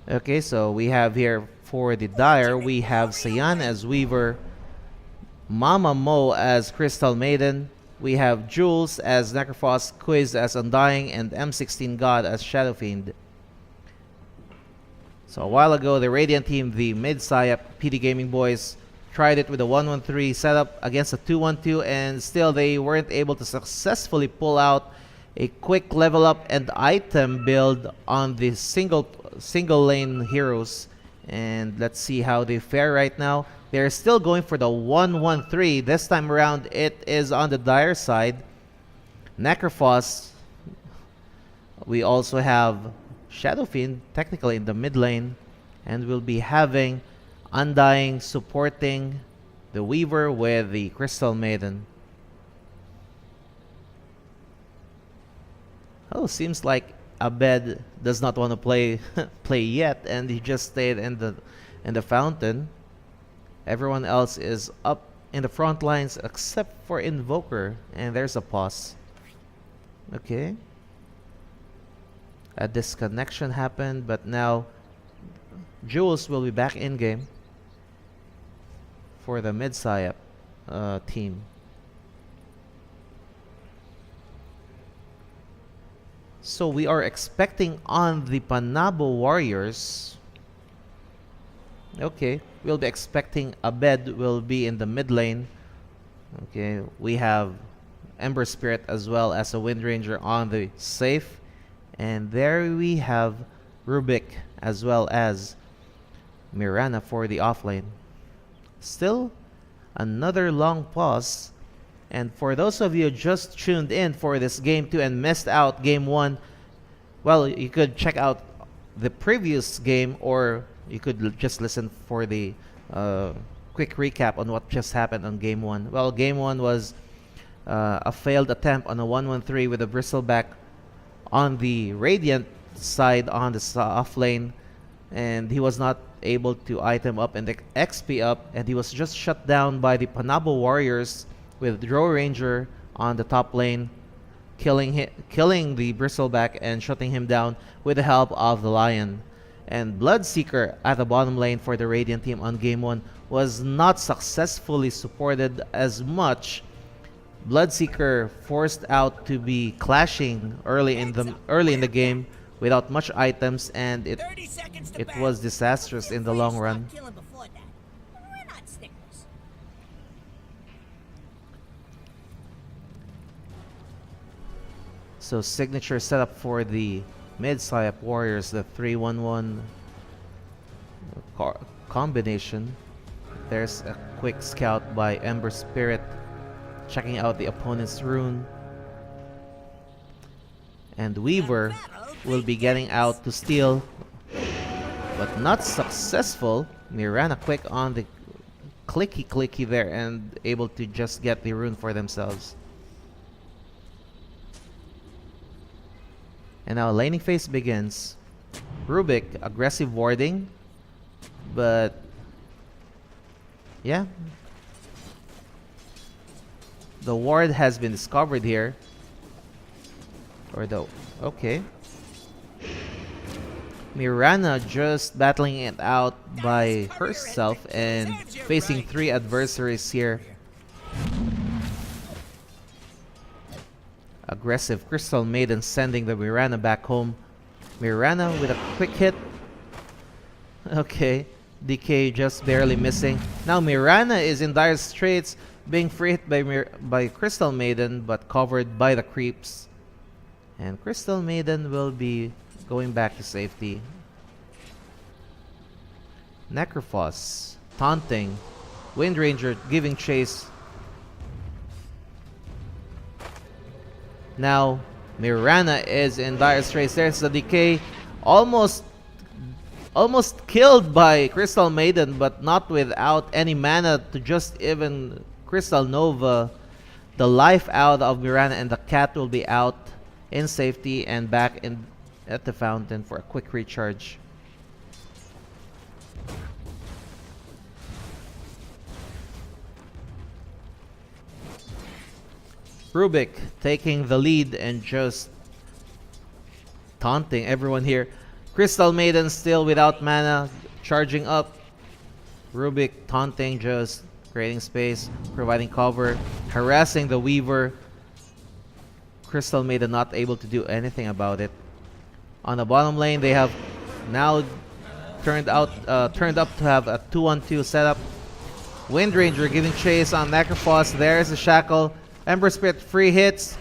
S1: Okay, so we have here for the Dire, we have Sayan as Weaver, Mama Mo as Crystal Maiden. We have Jules as Necrophos, Quiz as Undying, and M16 God as Shadow Fiend. So a while ago, the Radiant team, the MIDSAYAP PD Gaming Boys, tried it with a 1-1-3 setup against a 2-1-2, and still they weren't able to successfully pull out a quick level up and item build on the single lane heroes. And let's see how they fare right now. They're still going for the 1-1-3. This time around, it is on the dire side. Necrophos. We also have Shadow Fiend technically in the mid lane, and we'll be having Undying supporting the Weaver with the Crystal Maiden. Oh, seems like Abed does not want to play yet, and he just stayed in the fountain. Everyone else is up in the front lines except for Invoker, and there's a pause. Okay. A disconnection happened, but now Jules will be back in game for the MIDSAYAP team. So we are expecting on the PANABO Warriors. Okay, we'll be expecting Abed will be in the mid lane. Okay, we have Ember Spirit as well as a Wind Ranger on the safe. And there we have Rubik as well as Mirana for the offlane. Still another long pause. And for those of you just tuned in for this Game 2 and missed out Game 1, well, you could check out the previous game, or you could just listen for the quick recap on what just happened on Game 1. Well, Game 1 was a failed attempt on a 1-1-3 with a Bristleback on the Radiant side on the off lane, and he was not able to item up and XP up, and he was just shut down by the PANABO Warriors with Drow Ranger on the top lane, killing the Bristleback and shutting him down with the help of the Lion. And Bloodseeker at the bottom lane for the Radiant team on Game 1 was not successfully supported as much. Bloodseeker forced out to be clashing early in the game without much items, and it was disastrous in the long run. So signature setup for the MIDSAYAP Warriors, the 3-1-1 combination. There's a quick scout by Ember Spirit, checking out the opponent's rune. And Weaver will be getting out to steal, but not successful. Mirana quick on the clicky there and able to just get the rune for themselves. And now laning phase begins. Rubik, aggressive warding, but yeah, the ward has been discovered here. Okay. Mirana just battling it out by herself and facing 3 adversaries here. Aggressive Crystal Maiden sending the Mirana back home. Mirana with a quick hit. Okay, DK just barely missing. Now Mirana is in dire straits, being free hit by Crystal Maiden, but covered by the creeps. And Crystal Maiden will be going back to safety. Necrophos taunting. Wind Ranger giving chase. Now Mirana is in dire straits. There's the decay. Almost killed by Crystal Maiden, but not without any mana to just even Crystal Nova the life out of Mirana, and the cat will be out in safety and back in at the fountain for a quick recharge. Rubik taking the lead and just taunting everyone here. Crystal Maiden still without mana, charging up. Rubik taunting, just creating space, providing cover, harassing the Weaver. Crystal Maiden not able to do anything about it. On the bottom lane, they have now turned up to have a 2-on-2 setup. Wind Ranger giving chase on Necrophos. There's the shackle. Ember Spirit free hits.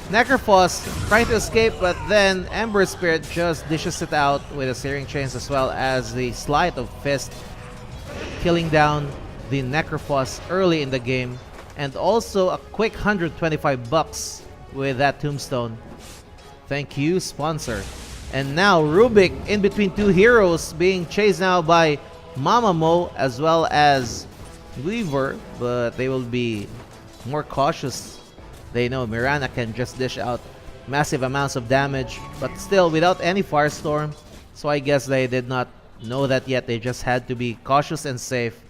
S1: Necrophos trying to escape, but then Ember Spirit just dishes it out with the Searing Chains as well as the Sleight of Fist, killing down the Necrophos early in the game, and also a quick $125 with that tombstone. Thank you, sponsor. And now Rubik in between two heroes, being chased now by Mamamo as well as Weaver, but they will be more cautious. They know Mirana can just dish out massive amounts of damage, but still without any Firestorm. So I guess they did not know that yet. They just had to be cautious and safe.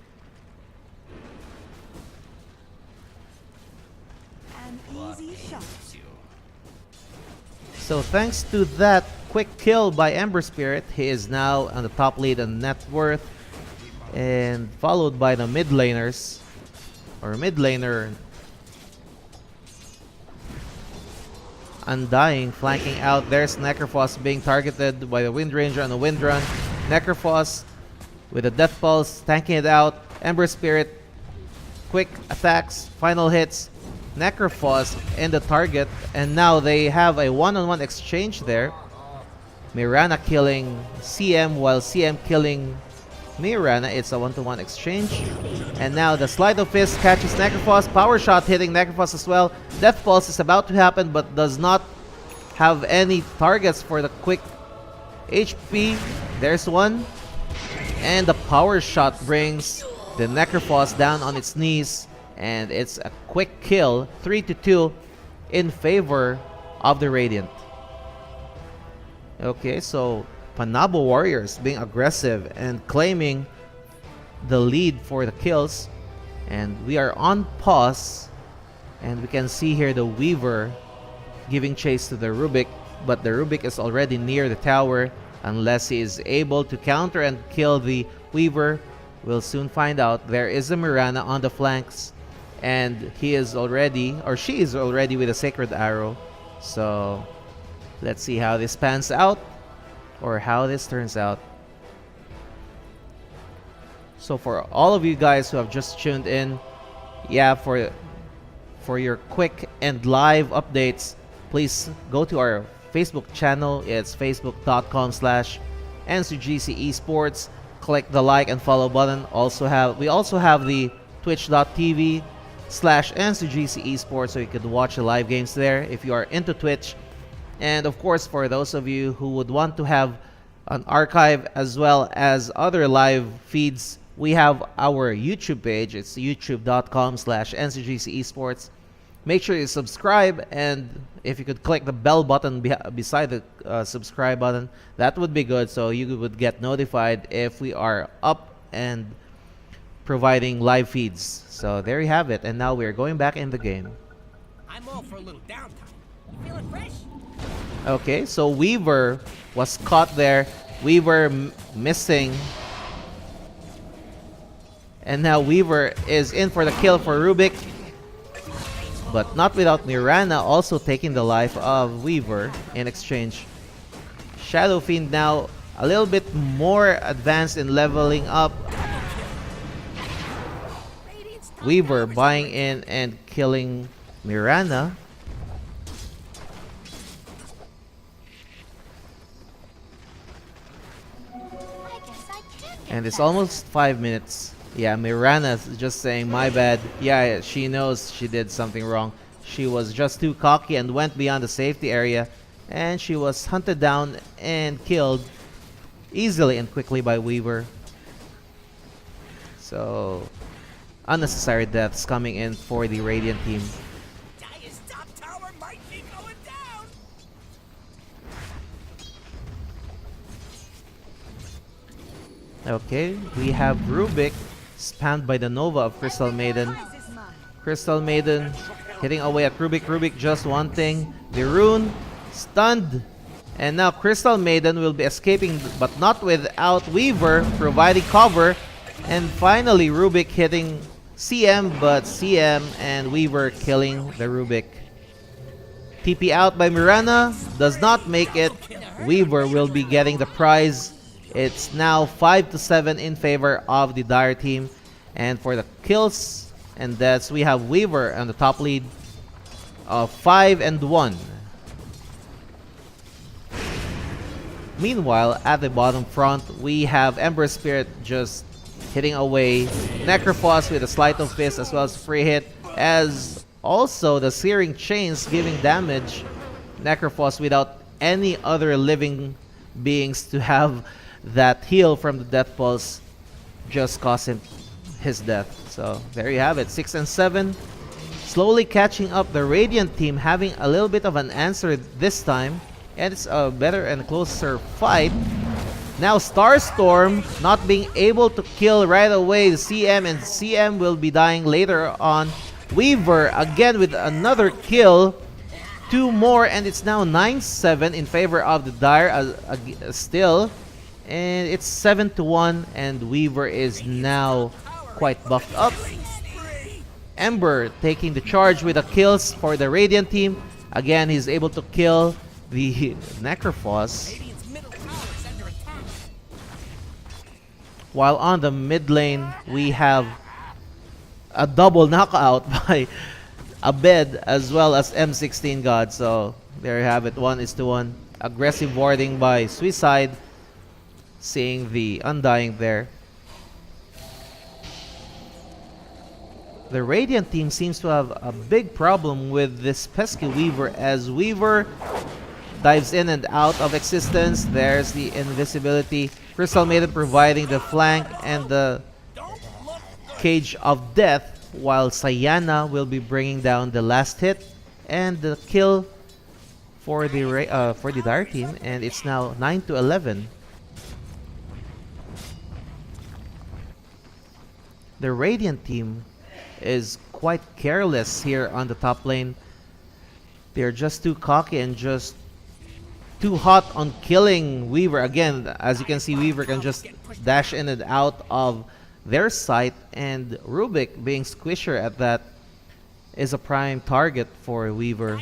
S3: An easy shot.
S1: So thanks to that quick kill by Ember Spirit, he is now on the top lead on net worth, and followed by the mid laners, or mid laner Undying flanking out. There's Necrophos being targeted by the Wind Ranger on the Wind Run. Necrophos with a Death Pulse tanking it out. Ember Spirit, quick attacks, final hits. Necrophos in the target, and now they have a one-on-one exchange there. Mirana killing CM while CM killing Mirana. It's a one-to-one exchange. And now the Sleight of Fist catches Necrophos. Power Shot hitting Necrophos as well. Death Pulse is about to happen but does not have any targets for the quick HP. There's one. And the Power Shot brings the Necrophos down on its knees. And it's a quick kill, 3-2 in favor of the Radiant. Okay, so PANABO Warriors being aggressive and claiming the lead for the kills. And we are on pause. And we can see here the Weaver giving chase to the Rubik. But the Rubik is already near the tower. Unless he is able to counter and kill the Weaver, we'll soon find out. There is a Mirana on the flanks. And he is already, or she is already with a Sacred Arrow. So let's see how this pans out, or how this turns out. So for all of you guys who have just tuned in, yeah, for your quick and live updates, please go to our Facebook channel. It's facebook.com/Ncgc Esports. Click the like and follow button. We also have the twitch.tv/Ncgc Esports, so you could watch the live games there if you are into Twitch. And of course, for those of you who would want to have an archive as well as other live feeds, we have our YouTube page. It's youtube.com/Ncgc Esports. Make sure you subscribe, and if you could click the bell button beside the subscribe button, that would be good, so you would get notified if we are up and providing live feeds. So there you have it, and now we are going back in the game.
S2: I'm all for a little downtime. You feeling fresh?
S1: Okay, so Weaver was caught there. Weaver missing. And now Weaver is in for the kill for Rubik. But not without Mirana also taking the life of Weaver in exchange. Shadow Fiend now a little bit more advanced in leveling up. Weaver buying in and killing Mirana. And it's almost 5 minutes. Yeah, Mirana's just saying, my bad. Yeah, she knows she did something wrong. She was just too cocky and went beyond the safety area. And she was hunted down and killed easily and quickly by Weaver. So, unnecessary deaths coming in for the Radiant team.
S2: Dire's top tower might be going down.
S1: Okay, we have Rubik spammed by the Nova of Crystal Maiden. Crystal Maiden hitting away at Rubik. Rubik just wanting the rune. Stunned. And now Crystal Maiden will be escaping, but not without Weaver providing cover. And finally Rubik hitting CM, but CM and Weaver killing the Rubik. TP out by Mirana, does not make it. Weaver will be getting the prize. It's now 5-7 in favor of the Dire team. And for the kills and deaths, we have Weaver on the top lead of 5-1. Meanwhile, at the bottom front, we have Ember Spirit just hitting away. Necrophos with a Sleight of Fist as well as free hit, as also the Searing Chains giving damage. Necrophos without any other living beings to have that heal from the Death Pulse just cost him his death. So there you have it, 6-7. Slowly catching up, the Radiant team having a little bit of an answer this time, and it's a better and closer fight. Now Starstorm not being able to kill right away the CM, and CM will be dying later on. Weaver again with another kill. 2 more, and it's now 9-7 in favor of the Dire still. And it's 7-1, and Weaver is now quite buffed up. Ember taking the charge with the kills for the Radiant team. Again, he's able to kill the Necrophos. While on the mid lane, we have a double knockout by Abed as well as M16 God. So there you have it, 1-1. Aggressive warding by Suicide, seeing the Undying there. The Radiant team seems to have a big problem with this pesky Weaver, as Weaver dives in and out of existence. There's the invisibility. Crystal Maiden providing the flank and the Cage of Death, while Sayana will be bringing down the last hit and the kill for the Dire team, and it's now 9-11. The Radiant team is quite careless here on the top lane. They're just too cocky and just too hot on killing Weaver. Again, as you can see, Weaver can just dash in and out of their sight, and Rubik being squisher at that is a prime target for Weaver.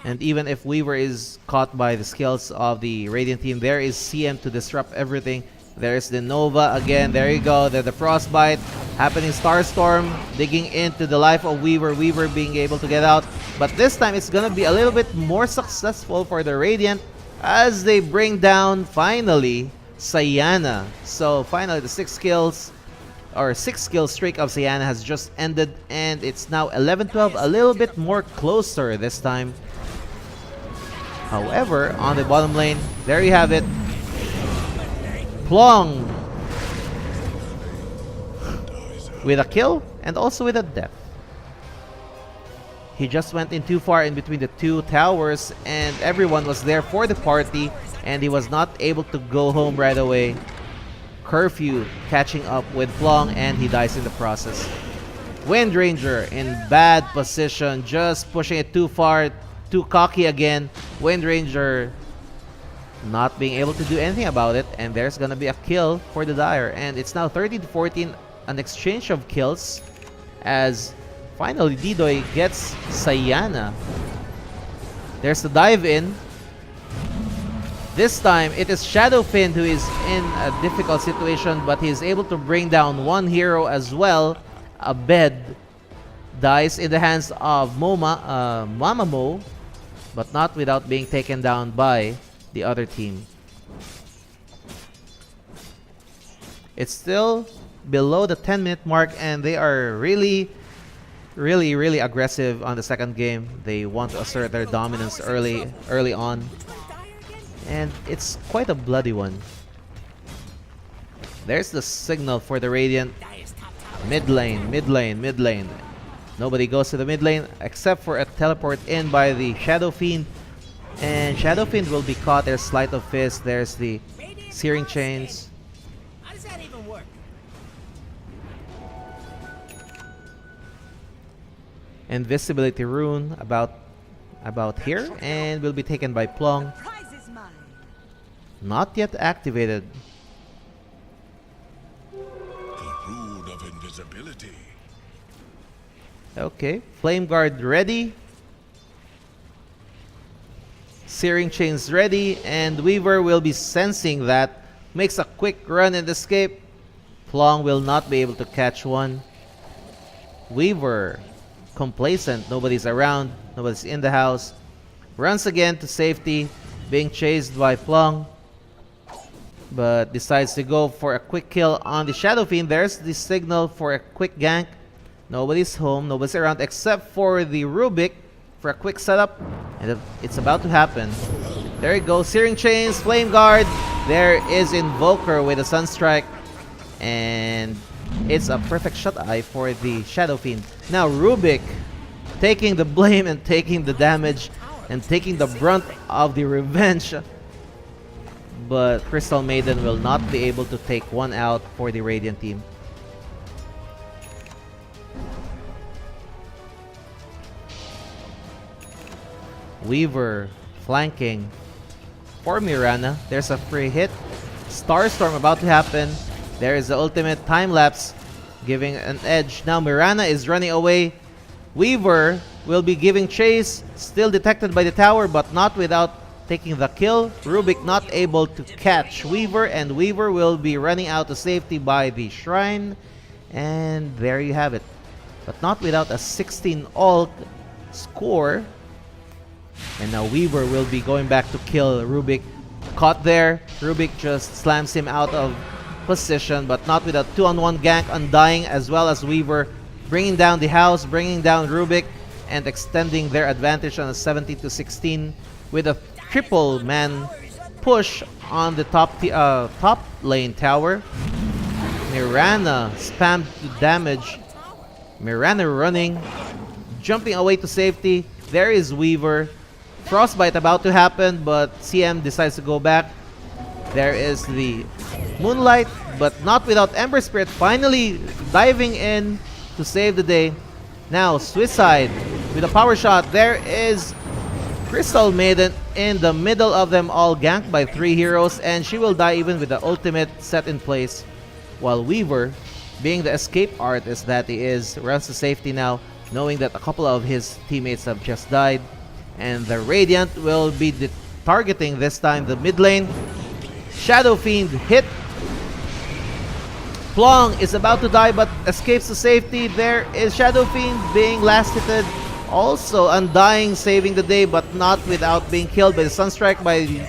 S1: And even if Weaver is caught by the skills of the Radiant team, there is CM to disrupt everything. There's the Nova again. There you go. The Frostbite happening. Starstorm digging into the life of Weaver. Weaver being able to get out. But this time it's going to be a little bit more successful for the Radiant as they bring down finally Sayana. So finally the 6 skill streak of Sayana has just ended, and it's now 11-12, a little bit more closer this time. However, on the bottom lane, there you have it. Plong with a kill and also with a death. He just went in too far in between the 2 towers, and everyone was there for the party, and he was not able to go home right away. Curfew catching up with Plong, and he dies in the process. Wind Ranger in bad position, just pushing it too far, too cocky again. Wind Ranger not being able to do anything about it, and there's gonna be a kill for the Dire, and it's now 13-14, an exchange of kills, as finally Didoy gets Sayana. There's the dive in. This time it is Shadowfin who is in a difficult situation, but he's able to bring down one hero as well. Abed dies in the hands of Mamamo, but not without being taken down by the other team. It's still below the 10-minute mark, and they are really aggressive on the second game. They want to assert their dominance early on, and it's quite a bloody one. There's the signal for the Radiant. Mid lane. Nobody goes to the mid lane except for a teleport in by the Shadow Fiend. And Shadow Fiend will be caught. There's Sleight of Fist. There's the Searing Chains.
S2: How does that even work?
S1: Invisibility rune about here, and will be taken by Plong.
S3: Prize is mine.
S1: Not yet activated.
S4: The rune of invisibility invisibility.
S1: Okay, Flame Guard ready. Searing Chains ready, and Weaver will be sensing that. Makes a quick run and escape. Plong will not be able to catch one. Weaver, complacent, nobody's around, nobody's in the house. Runs again to safety, being chased by Plong, but decides to go for a quick kill on the Shadow Fiend. There's the signal for a quick gank. Nobody's home, nobody's around except for the Rubik for a quick setup, and it's about to happen. There you go, Searing Chains, Flame Guard. There is Invoker with a Sunstrike, and it's a perfect shut-eye for the Shadow Fiend. Now Rubik taking the blame and taking the damage and taking the brunt of the revenge, but Crystal Maiden will not be able to take one out for the Radiant team. Weaver flanking for Mirana. There's a free hit. Starstorm about to happen. There is the ultimate time lapse giving an edge. Now Mirana is running away. Weaver will be giving chase. Still detected by the tower, but not without taking the kill. Rubik not able to catch Weaver, and Weaver will be running out to safety by the shrine. And there you have it. But not without a 16 ult score. And now Weaver will be going back to kill Rubik. Caught there. Rubik just slams him out of position, but not with a 2-on-1 gank. Undying as well as Weaver, bringing down the house, bringing down Rubik, and extending their advantage on a 17-16 with a triple man push on the top lane tower. Mirana spammed to damage. Mirana running, jumping away to safety. There is Weaver. Frostbite about to happen, but CM decides to go back. There is the Moonlight, but not without Ember Spirit finally diving in to save the day. Now Suicide with a power shot. There is Crystal Maiden in the middle of them all, ganked by 3 heroes, and she will die even with the ultimate set in place. While Weaver, being the escape artist that he is, runs to safety now, knowing that a couple of his teammates have just died. And the Radiant will be targeting this time the mid lane. Shadow Fiend hit. Plong is about to die but escapes to safety. There is Shadow Fiend being last hitted. Also Undying saving the day, but not without being killed by the Sunstrike by the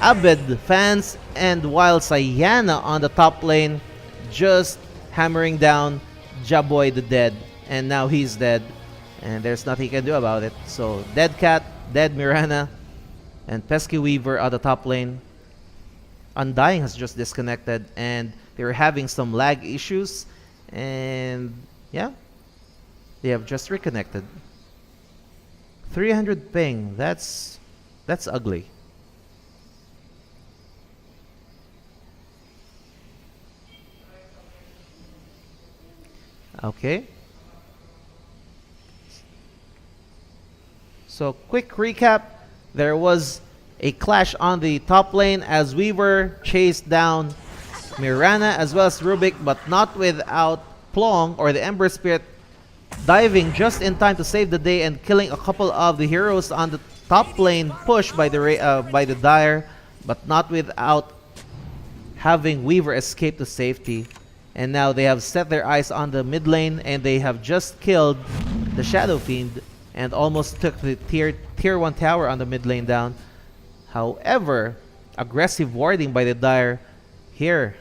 S1: Abed fans. And while Sayana on the top lane just hammering down Jaboy the Dead. And now he's dead. And there's nothing he can do about it. So Dead Cat, Dead Mirana, and Pesky Weaver on the top lane. Undying has just disconnected, and they're having some lag issues. And yeah, they have just reconnected. 300 ping. That's ugly. Okay. So quick recap, there was a clash on the top lane as Weaver chased down Mirana as well as Rubik, but not without Plong or the Ember Spirit diving just in time to save the day and killing a couple of the heroes on the top lane push by the Dire, but not without having Weaver escape to safety. And now they have set their eyes on the mid lane, and they have just killed the Shadow Fiend and almost took the tier 1 tower on the mid lane down. However, aggressive warding by the Dire here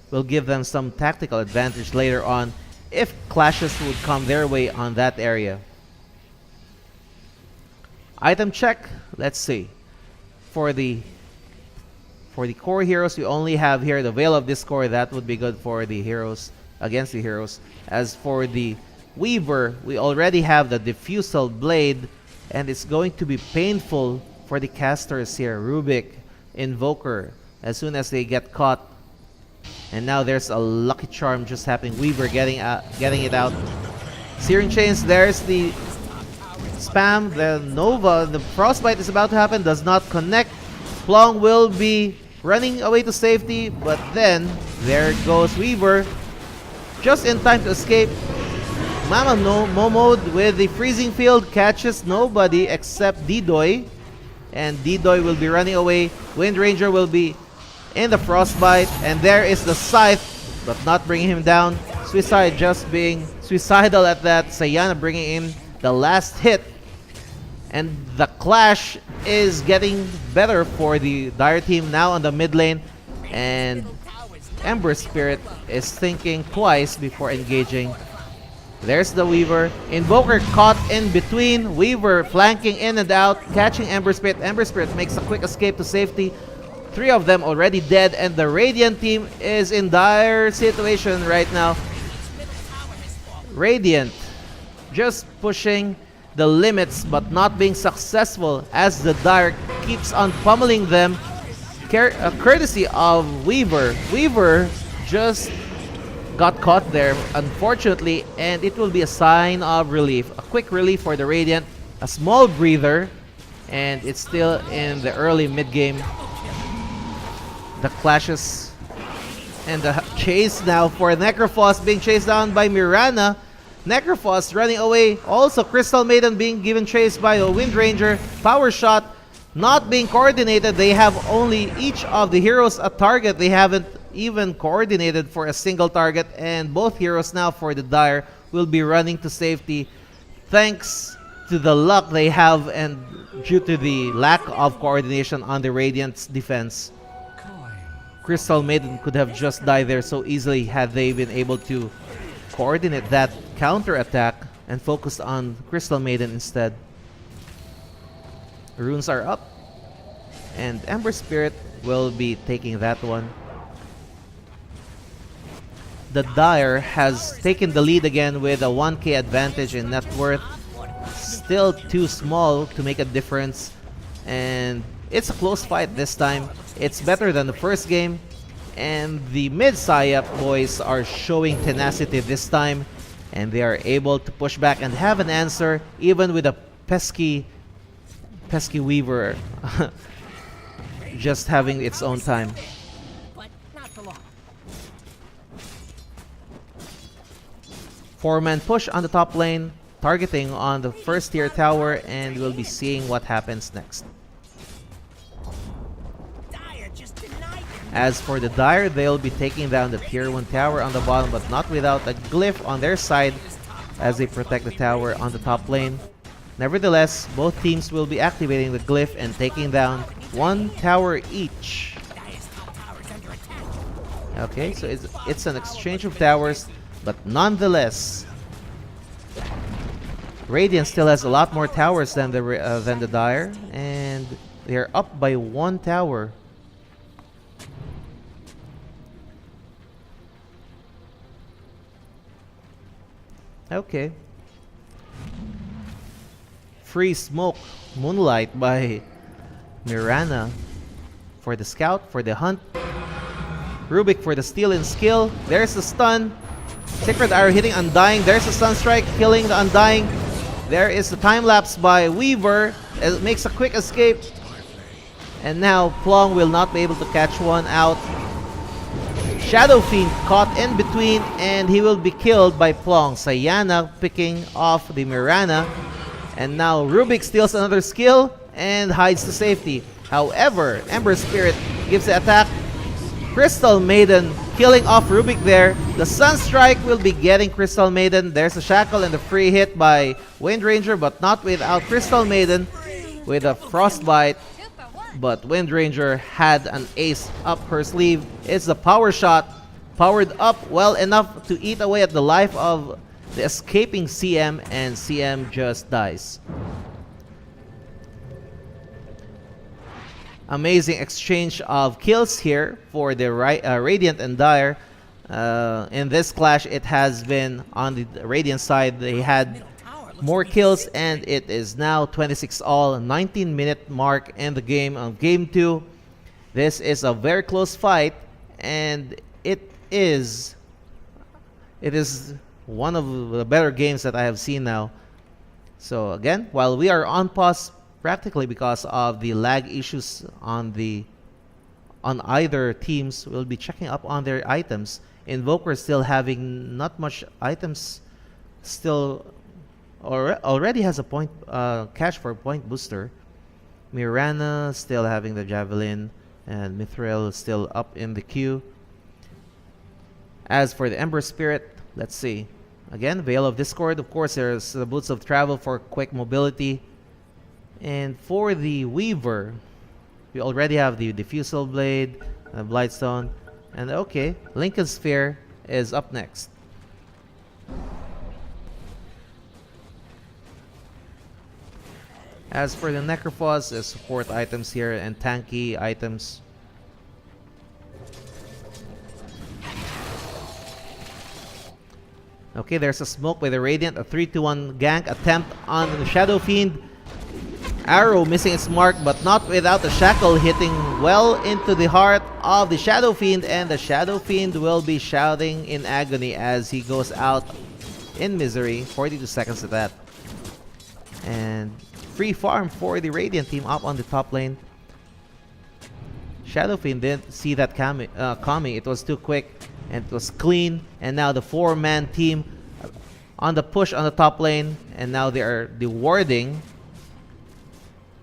S1: will give them some tactical advantage later on if clashes would come their way on that area. Item check, let's see. For the core heroes, we only have here the Veil of Discord. That would be good for the heroes, against the heroes. As for the Weaver, we already have the Diffusal Blade, and it's going to be painful for the casters here. Rubik, Invoker, as soon as they get caught. And now there's a Lucky Charm just happening. Weaver getting it out. Searing Chains, there's the spam. The Nova, the Frostbite is about to happen, does not connect. Plong will be running away to safety, but then there goes Weaver. just in time to escape. Mama no Momod with the freezing field catches nobody except Didoy. And Didoy will be running away. Wind Ranger will be in the frostbite. And there is the scythe, but not bringing him down. Suicide just being suicidal at that. Sayana bringing in the last hit. And the clash is getting better for the Dire team now on the mid lane. And Ember Spirit is thinking twice before engaging. There's the Weaver. Invoker caught in between. Weaver flanking in and out, catching Ember Spirit. Ember Spirit makes a quick escape to safety. 3 of them already dead, and the Radiant team is in dire situation right now. Radiant just pushing the limits but not being successful as the Dire keeps on pummeling them. Courtesy of Weaver. Weaver just got caught there, unfortunately, and it will be a sign of relief. A quick relief for the Radiant, a small breather, and it's still in the early mid-game. The clashes and the chase now for Necrophos being chased down by Mirana. Necrophos running away. Also, Crystal Maiden being given chase by the Wind Ranger. Power shot not being coordinated. They have only each of the heroes a target. They haven't even coordinated for a single target, and both heroes now for the Dire will be running to safety thanks to the luck they have and due to the lack of coordination on the Radiant's defense. Crystal Maiden could have just died there so easily had they been able to coordinate that counter attack and focus on Crystal Maiden instead. Runes are up, and Ember Spirit will be taking that one. The Dire has taken the lead again with a 1k advantage in net worth. Still too small to make a difference, and it's a close fight this time. It's better than the first game, and the MIDSAYAP boys are showing tenacity this time, and they are able to push back and have an answer even with a pesky Weaver just having its own time.
S2: But not for long.
S1: 4-man push on the top lane, targeting on the first tier tower, and we'll be seeing what happens next.
S2: Dire just denied them.
S1: As for the Dire, they'll be taking down the tier 1 tower on the bottom, but not without a glyph on their side as they protect the tower on the top lane. Nevertheless, both teams will be activating the glyph and taking down 1 tower each.
S2: Dire's top tower is under attack.
S1: Okay, so it's an exchange of towers, but nonetheless, Radiant still has a lot more towers than the Dire, and they're up by 1 tower. Okay. Free smoke, Moonlight by Mirana for the scout, for the hunt. Rubik for the steal and skill. There's the stun. Sacred Arrow hitting Undying. There's the stun strike, killing the Undying. There is the time lapse by Weaver. It makes a quick escape. And now Plong will not be able to catch one out. Shadow Fiend caught in between, and he will be killed by Plong. Sayana picking off the Mirana. And now Rubik steals another skill and hides to safety. However, Ember Spirit gives the attack. Crystal Maiden killing off Rubik there. The Sunstrike will be getting Crystal Maiden. There's a shackle and a free hit by Wind Ranger, but not without Crystal Maiden with a frostbite. But Wind Ranger had an ace up her sleeve. It's the power shot, powered up well enough to eat away at the life of the escaping CM, and CM just dies. Amazing exchange of kills here for the Radiant and Dire. In this clash, it has been on the Radiant side. They had more kills, and it is now 26 all, 19-minute mark in the game of Game 2. This is a very close fight, and it is one of the better games that I have seen now. So again, while we are on pause, practically because of the lag issues on either teams, we'll be checking up on their items. Invoker still having not much items, still already has a point cash for point booster. Mirana still having the Javelin, and Mithril still up in the queue. As for the Ember Spirit, let's see. Again, Veil of Discord. Of course, there's the Boots of Travel for quick mobility. And for the Weaver, we already have the Diffusal Blade, Blightstone, and okay, Lincoln Sphere is up next. As for the Necrophos, there's support items here and tanky items. Okay, there's a smoke by the Radiant, a 3-2-1 gank attempt on the Shadow Fiend. Arrow missing its mark, but not without the shackle hitting well into the heart of the Shadow Fiend, and the Shadow Fiend will be shouting in agony as he goes out in misery. 42 seconds of that. And free farm for the Radiant team up on the top lane. Shadow Fiend didn't see that coming. It was too quick and it was clean. And now the 4-man team on the push on the top lane, and now they are the warding,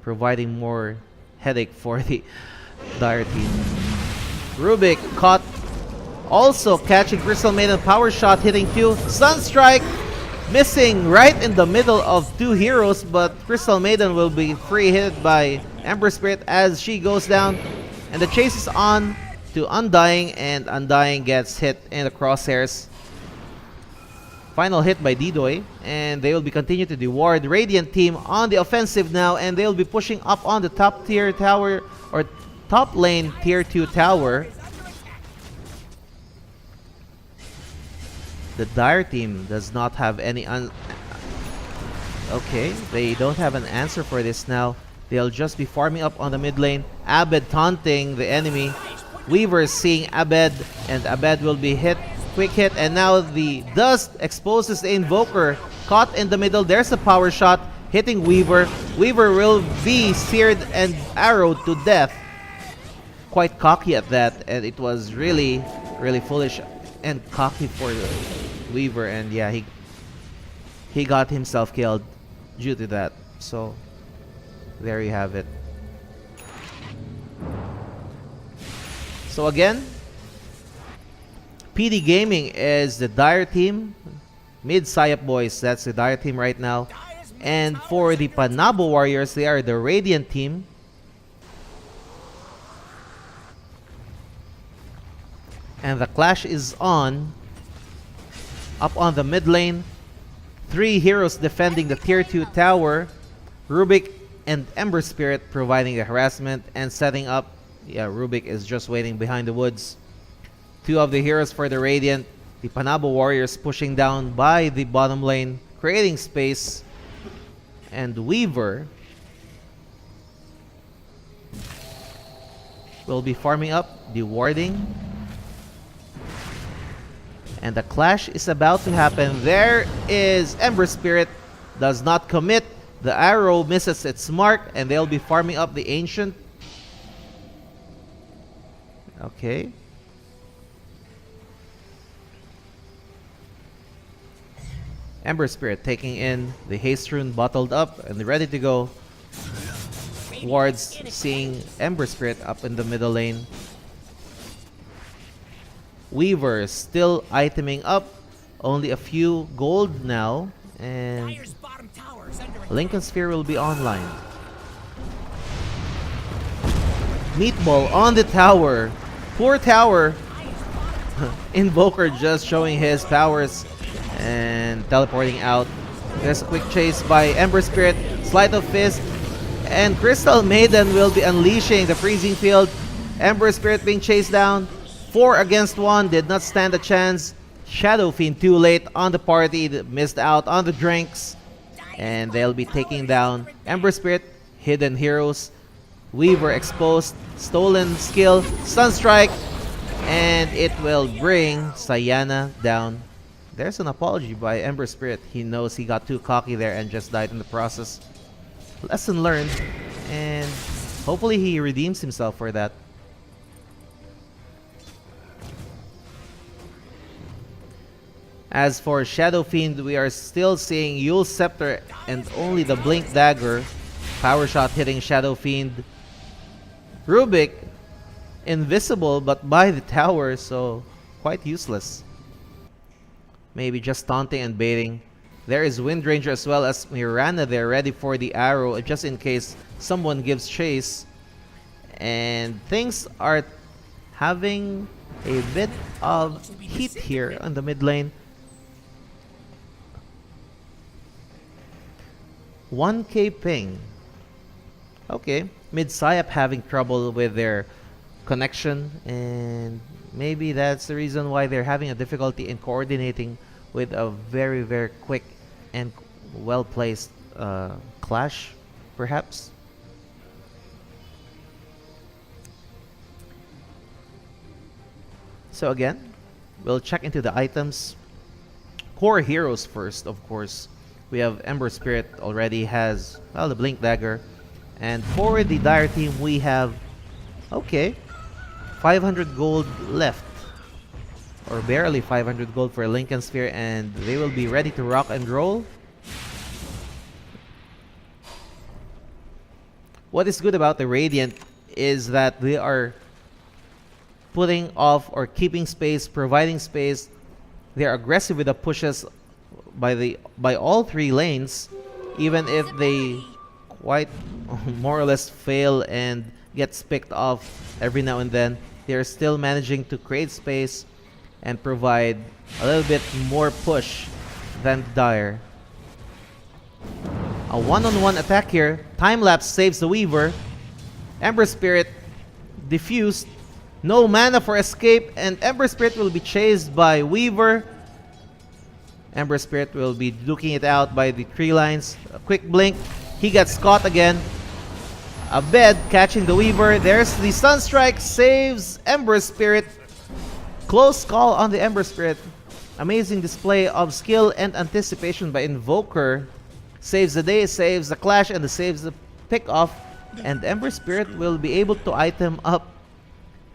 S1: providing more headache for the Dire team. Rubik caught, also catching Crystal Maiden power shot, hitting Q. Sunstrike missing right in the middle of two heroes, but Crystal Maiden will be free hit by Ember Spirit as she goes down. And the chase is on to Undying, and Undying gets hit in the crosshairs. Final hit by Didoy, and they will be continuing to reward Radiant team on the offensive now, and they will be pushing up on the top tier tower, or top lane tier 2 tower. The Dire team does not have any okay, they don't have an answer for this now. They'll just be farming up on the mid lane. Abed taunting the enemy. Weaver seeing Abed, and Abed will be hit. Quick hit, and now the dust exposes the Invoker. Caught in the middle, there's a power shot hitting Weaver. Weaver will be seared and arrowed to death. Quite cocky at that, and it was really, really foolish and cocky for the Weaver, and yeah, he got himself killed due to that. So there you have it. So again, PD Gaming is the Dire team. MIDSAYAP boys, that's the Dire team right now. And for the PANABO Warriors, they are the Radiant team. And the clash is on. Up on the mid lane. 3 heroes defending the tier 2 tower. Rubik and Ember Spirit providing the harassment and setting up. Yeah, Rubik is just waiting behind the woods. 2 of the heroes for the Radiant. The PANABO Warriors pushing down by the bottom lane, creating space. And Weaver will be farming up the warding. And the clash is about to happen. There is Ember Spirit. Does not commit. The arrow misses its mark, and they'll be farming up the Ancient. Okay. Ember Spirit taking in the Haste Rune, bottled up and ready to go. Wards seeing Ember Spirit up in the middle lane. Weaver still iteming up. Only a few gold now. And Lincoln Sphere will be online. Meatball on the tower. Poor tower. Invoker just showing his powers and teleporting out. There's a quick chase by Ember Spirit. Sleight of Fist. And Crystal Maiden will be unleashing the freezing field. Ember Spirit being chased down. 4 against 1. Did not stand a chance. Shadow Fiend too late on the party. Missed out on the drinks. And they'll be taking down Ember Spirit. Hidden heroes. Weaver exposed. Stolen skill. Sunstrike. And it will bring Sayana down. There's an apology by Ember Spirit. He knows he got too cocky there and just died in the process. Lesson learned. And hopefully he redeems himself for that. As for Shadow Fiend, we are still seeing Yule Scepter and only the Blink Dagger. Power Shot hitting Shadow Fiend. Rubik, invisible but by the tower, so quite useless. Maybe just taunting and baiting. There is Wind Ranger as well as Mirana there, ready for the arrow just in case someone gives chase. And things are having a bit of heat here on the mid lane. 1k ping. Okay, MIDSAYAP having trouble with their connection, and maybe that's the reason why they're having a difficulty in coordinating with a very, very quick and well-placed clash, perhaps. So again, we'll check into the items. Core heroes first, of course. We have Ember Spirit already has, well, the Blink Dagger. And for the Dire team, we have, okay, 500 gold left. Or barely 500 gold for a Lincoln Sphere, and they will be ready to rock and roll. What is good about the Radiant is that they are putting off or keeping space, providing space. They're aggressive with the pushes by all three lanes, even if they quite more or less fail and gets picked off every now and then. They're still managing to create space and provide a little bit more push than Dire. A one-on-one attack here. Time-lapse saves the Weaver. Ember Spirit diffused. No mana for escape, and Ember Spirit will be chased by Weaver. Ember Spirit will be duking it out by the tree lines. A quick blink. He gets caught again. A bed catching the Weaver. There's the Sunstrike. Saves Ember Spirit. Close call on the Ember Spirit. Amazing display of skill and anticipation by Invoker. Saves the day, saves the clash, and saves the pick-off. And Ember Spirit will be able to item up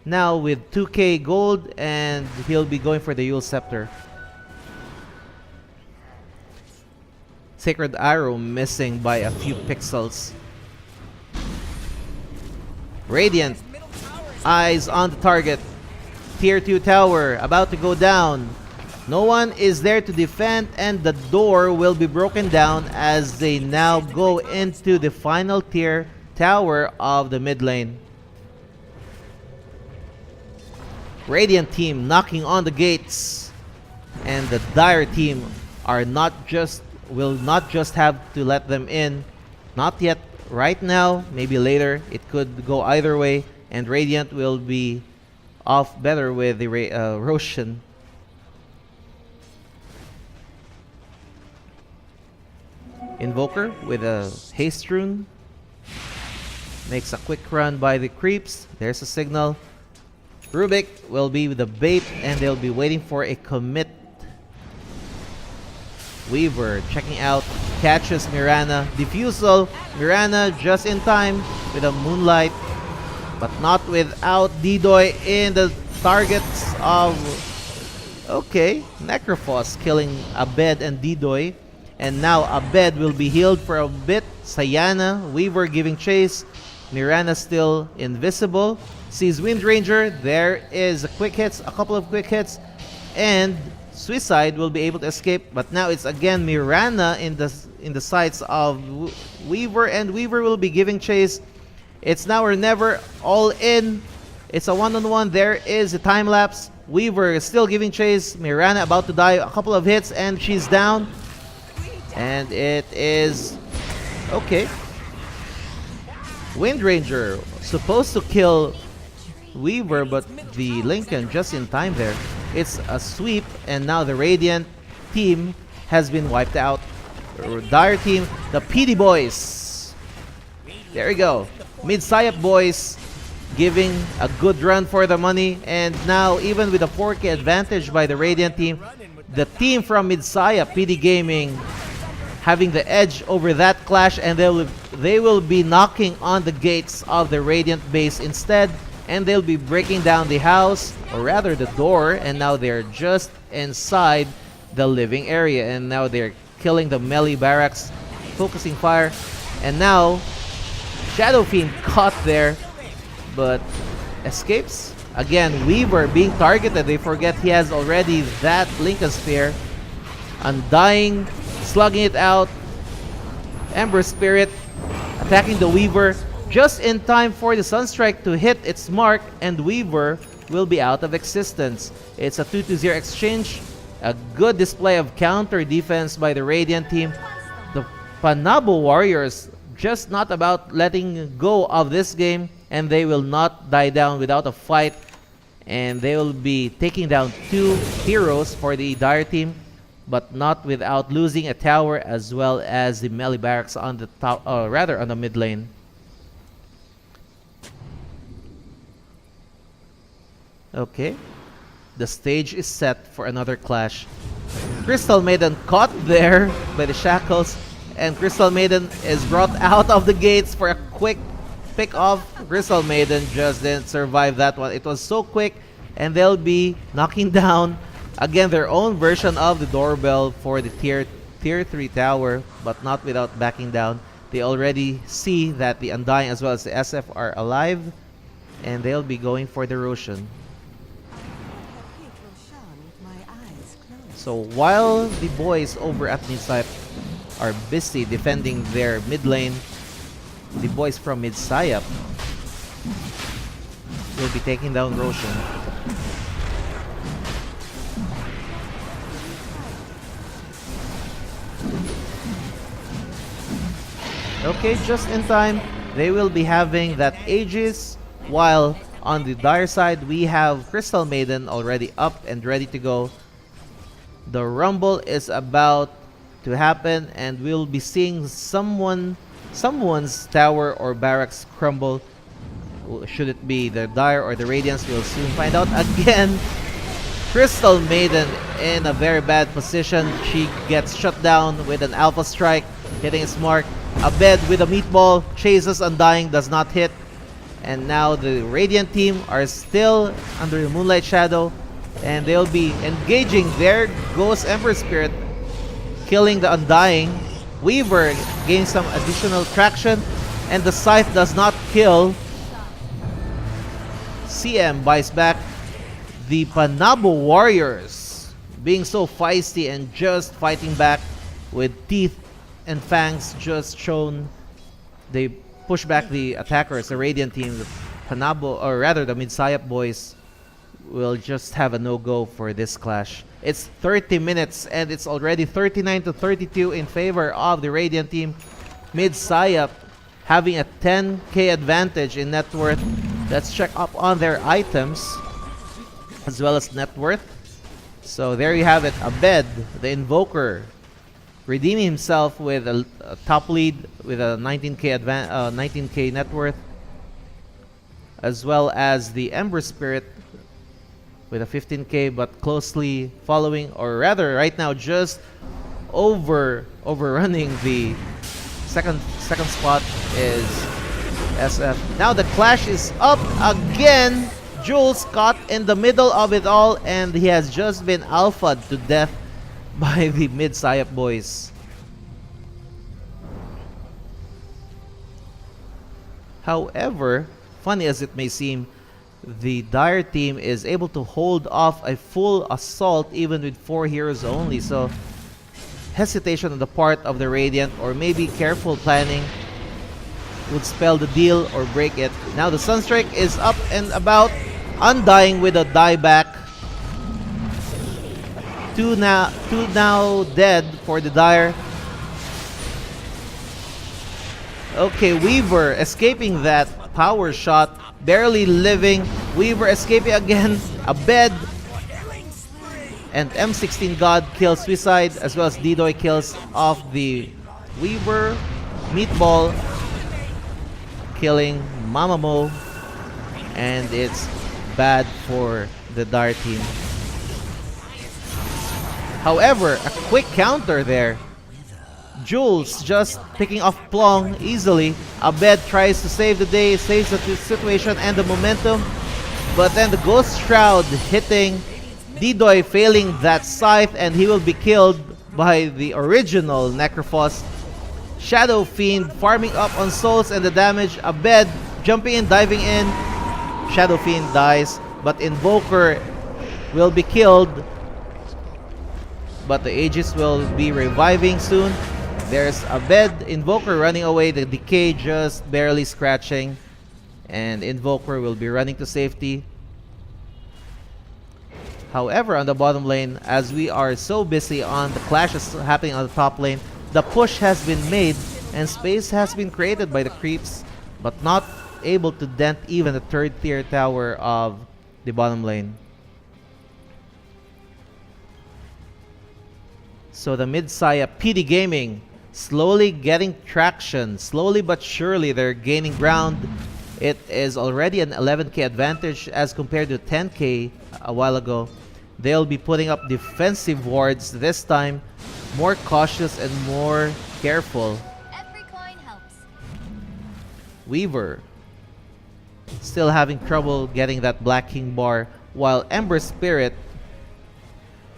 S1: now with 2k gold, and he'll be going for the Yule Scepter. Sacred Arrow missing by a few pixels. Radiant, eyes on the target. Tier 2 tower about to go down. No one is there to defend, and the door will be broken down as they now go into the final tier tower of the mid lane. Radiant team knocking on the gates, and the Dire team will not just have to let them in. Not yet. Right now, maybe later. It could go either way, and Radiant will be off better with the Roshan. Invoker with a haste rune makes a quick run by the creeps. There's a signal. Rubik will be with the bait, and they'll be waiting for a commit. Weaver checking out, catches Mirana. Diffusal. Mirana just in time with a Moonlight, but not without Didoy in the targets of... Okay, Necrophos killing Abed and Didoy. And now Abed will be healed for a bit. Sayana, Weaver giving chase. Mirana still invisible. Sees Wind Ranger. There is a couple of quick hits. And Suicide will be able to escape. But now it's again Mirana in the sights of Weaver. And Weaver will be giving chase. It's now or never, all in. It's a one-on-one. There is a time lapse. Weaver is still giving chase. Mirana about to die. A couple of hits and she's down. And it is... Okay. Wind Ranger supposed to kill Weaver, but the Lincoln just in time there. It's a sweep, and now the Radiant team has been wiped out. Dire team, the PD boys. There we go. MIDSAYAP boys giving a good run for the money, and now even with a 4k advantage by the Radiant team, the team from MIDSAYAP, PD Gaming, having the edge over that clash, and they will be knocking on the gates of the Radiant base instead, and they'll be breaking down the house, or rather the door, and now they're just inside the living area. And now they're killing the melee barracks, focusing fire. And now Shadow Fiend caught there, but escapes. Again, Weaver being targeted. They forget he has already that Lincoln Sphere. Undying, slugging it out. Ember Spirit attacking the Weaver just in time for the Sunstrike to hit its mark, and Weaver will be out of existence. It's a 2-0 exchange. A good display of counter defense by the Radiant team. The PANABO Warriors just not about letting go of this game, and they will not die down without a fight. And they will be taking down 2 heroes for the Dire team, but not without losing a tower as well as the melee barracks on the top, rather on the mid lane. Okay, the stage is set for another clash. Crystal Maiden caught there by the shackles, and Crystal Maiden is brought out of the gates for a quick pick off. Crystal Maiden just didn't survive that one. It was so quick, and they'll be knocking down again their own version of the doorbell for the tier 3 tower, but not without backing down. They already see that the Undying as well as the SF are alive, and they'll be going for the Roshan. So while the boys over at MIDSAYAP are busy defending their mid lane, the boys from MIDSAYAP will be taking down Roshan. Okay, just in time, they will be having that Aegis, while on the Dire side, we have Crystal Maiden already up and ready to go. The Rumble is about to happen, and we'll be seeing someone's tower or barracks crumble. Should it be the Dire or the Radiance, we'll soon find out. Again, Crystal Maiden in a very bad position. She gets shut down with an Alpha Strike, hitting its mark. Abed with a meatball, chases Undying, does not hit. And now the Radiant team are still under the Moonlight Shadow, and they'll be engaging their Ghost Ember Spirit, killing the Undying. Weaver gains some additional traction, and the Scythe does not kill. CM buys back. The PANABO Warriors being so feisty and just fighting back with teeth and fangs just shown. They push back the attackers, the Radiant team. The PANABO, or rather the MIDSAYAP boys, will just have a no-go for this clash. It's 30 minutes and it's already 39-32 in favor of the Radiant team. MIDSAYAP having a 10k advantage in net worth. Let's check up on their items as well as net worth. So there you have it. Abed, the Invoker, redeeming himself with a top lead with a 19k net worth, as well as the Ember Spirit with a 15k, but closely following, or rather right now just overrunning the second spot is SF. Now the clash is up again. Jules caught in the middle of it all, and he has just been alphaed to death by the MIDSAYAP boys. However, funny as it may seem, the Dire team is able to hold off a full assault even with 4 heroes only. So hesitation on the part of the Radiant, or maybe careful planning, would spell the deal or break it. Now the Sunstrike is up and about. Undying with a dieback. Two now dead for the Dire. Okay, Weaver escaping that power shot, barely living. Weaver escaping again. Abed and M16 God kills Suicide, as well as Didoy kills off the Weaver. Meatball killing Mamamo, and it's bad for the Dire team. However, a quick counter there. Jules just picking off Plong easily. Abed tries to save the day, saves the situation and the momentum, but then the Ghost Shroud hitting Didoy failing that scythe, and he will be killed by the original Necrophos. Shadow Fiend farming up on souls and the damage. Abed jumping in, diving in. Shadow Fiend dies, but Invoker will be killed. But the Aegis will be reviving soon. There's Abed, Invoker running away, the Decay just barely scratching. And Invoker will be running to safety. However, on the bottom lane, as we are so busy on the clashes happening on the top lane, the push has been made and space has been created by the creeps, but not able to dent even the third tier tower of the bottom lane. So the MIDSAYAP PD Gaming slowly getting traction, slowly but surely they're gaining ground. It is already an 11k advantage as compared to 10k a while ago. They'll be putting up defensive wards this time, more cautious and more careful.
S4: Every coin helps.
S1: Weaver still having trouble getting that Black King bar, while Ember Spirit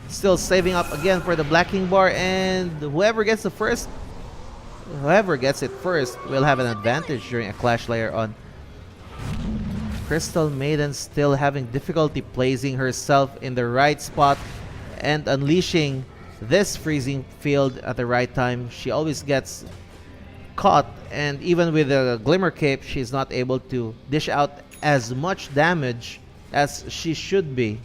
S1: still saving up again for the Black King bar, and whoever gets it first will have an advantage during a clash later on. Crystal Maiden still having difficulty placing herself in the right spot and unleashing this freezing field at the right time. She always gets caught, and even with the Glimmer Cape, she's not able to dish out as much damage as she should be.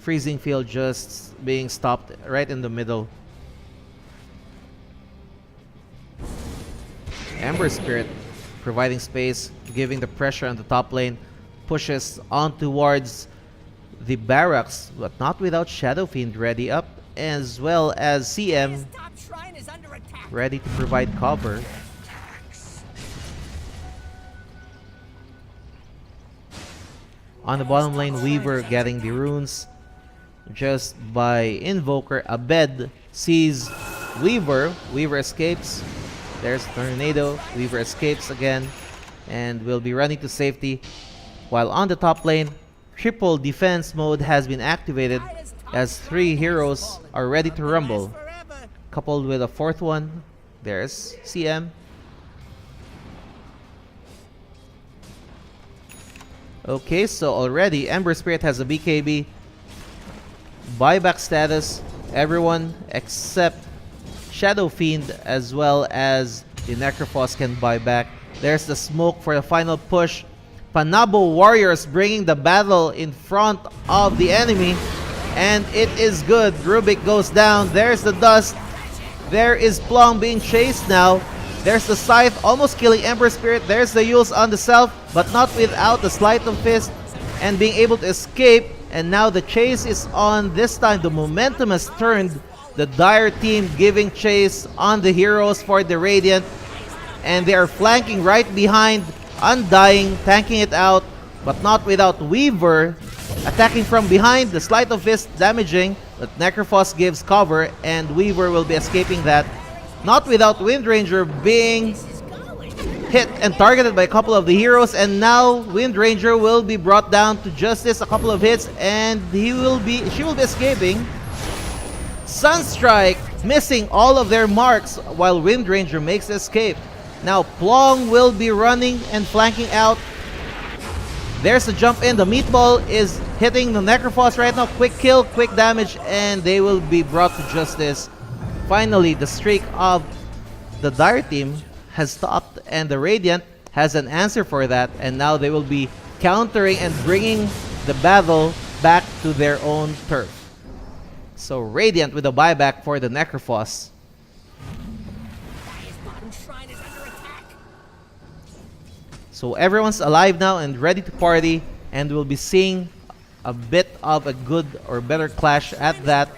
S1: Freezing field just being stopped right in the middle. Ember Spirit providing space, giving the pressure on the top lane, pushes on towards the barracks, but not without Shadow Fiend ready up, as well as CM
S2: His top shrine is under attack.
S1: ready to provide cover. On the bottom lane, Weaver getting the runes just by Invoker. Abed sees Weaver. Weaver escapes. There's Tornado. Weaver escapes again and will be running to safety. While on the top lane, triple defense mode has been activated as 3 heroes are ready to rumble. Coupled with a 4th one, there's CM. Okay, so already Ember Spirit has a BKB. Buyback status. Everyone except Shadow Fiend as well as the Necrophos can buy back. There's the smoke for the final push. PANABO Warriors bringing the battle in front of the enemy. And it is good. Rubik goes down. There's the dust. There is Plum being chased now. There's the Scythe almost killing Ember Spirit. There's the Yules on the self, but not without the Sleight of Fist and being able to escape. And now the chase is on. This time the momentum has turned. The Dire team giving chase on the heroes for the Radiant. And they are flanking right behind Undying, tanking it out, but not without Weaver attacking from behind. The Sleight of Fist damaging, but Necrophos gives cover and Weaver will be escaping that. Not without Windranger being hit and targeted by a couple of the heroes, and now Windranger will be brought down to justice. A couple of hits and she will be escaping. Sunstrike missing all of their marks while Windranger makes the escape. Now Plong will be running and flanking out. There's a jump in. The meatball is hitting the Necrophos right now. Quick kill, quick damage, and they will be brought to justice. Finally, the streak of the Dire team has stopped, and the Radiant has an answer for that, and now they will be countering and bringing the battle back to their own turf. So Radiant with a buyback for the Necrophos.
S2: His bottom shrine is under attack.
S1: So everyone's alive now and ready to party, and we'll be seeing a bit of a good or better clash at that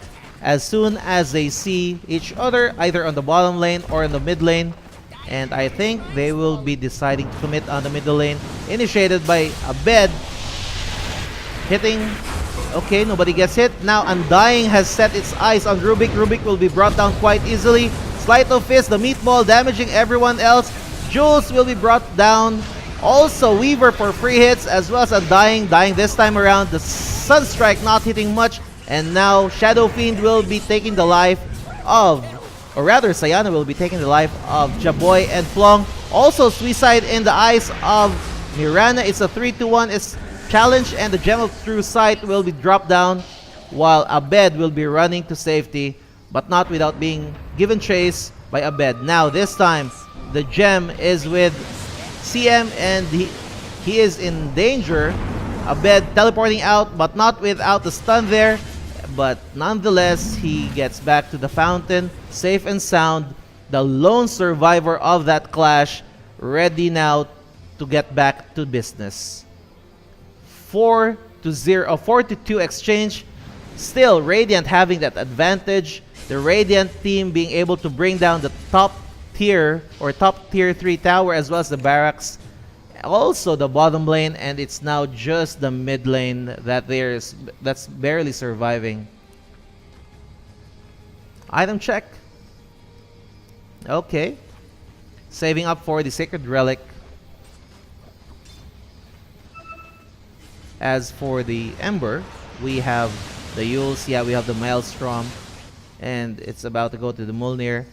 S1: as soon as they see each other either on the bottom lane or in the mid lane. And I think they will be deciding to commit on the middle lane, initiated by Abed. Hitting. Okay, nobody gets hit. Now Undying has set its eyes on Rubik. Rubik will be brought down quite easily. Sleight of Fist, the meatball damaging everyone else. Jules will be brought down Also, Weaver for free hits as well as Undying. Dying this time around. The Sunstrike not hitting much. And now Shadow Fiend will be taking the life of, or rather Sayana will be taking the life of Jaboy and Plong. Also Suicide in the eyes of Mirana. It's a 3-1. It's challenge and the Gem of True Sight will be dropped down while Abed will be running to safety, but not without being given chase by Abed. Now this time the gem is with CM and he is in danger. Abed teleporting out but not without the stun there, but nonetheless he gets back to the fountain safe and sound. The lone survivor of that clash, ready now to get back to business. 4-2 exchange. Still Radiant having that advantage. The Radiant team being able to bring down the top tier or top tier 3 tower as well as the barracks. Also the bottom lane, and it's now just the mid lane that's barely surviving. Item check. Okay. Saving up for the Sacred Relic. As for the Ember, we have the Yules, yeah, we have the Maelstrom, and it's about to go to the Mjolnir.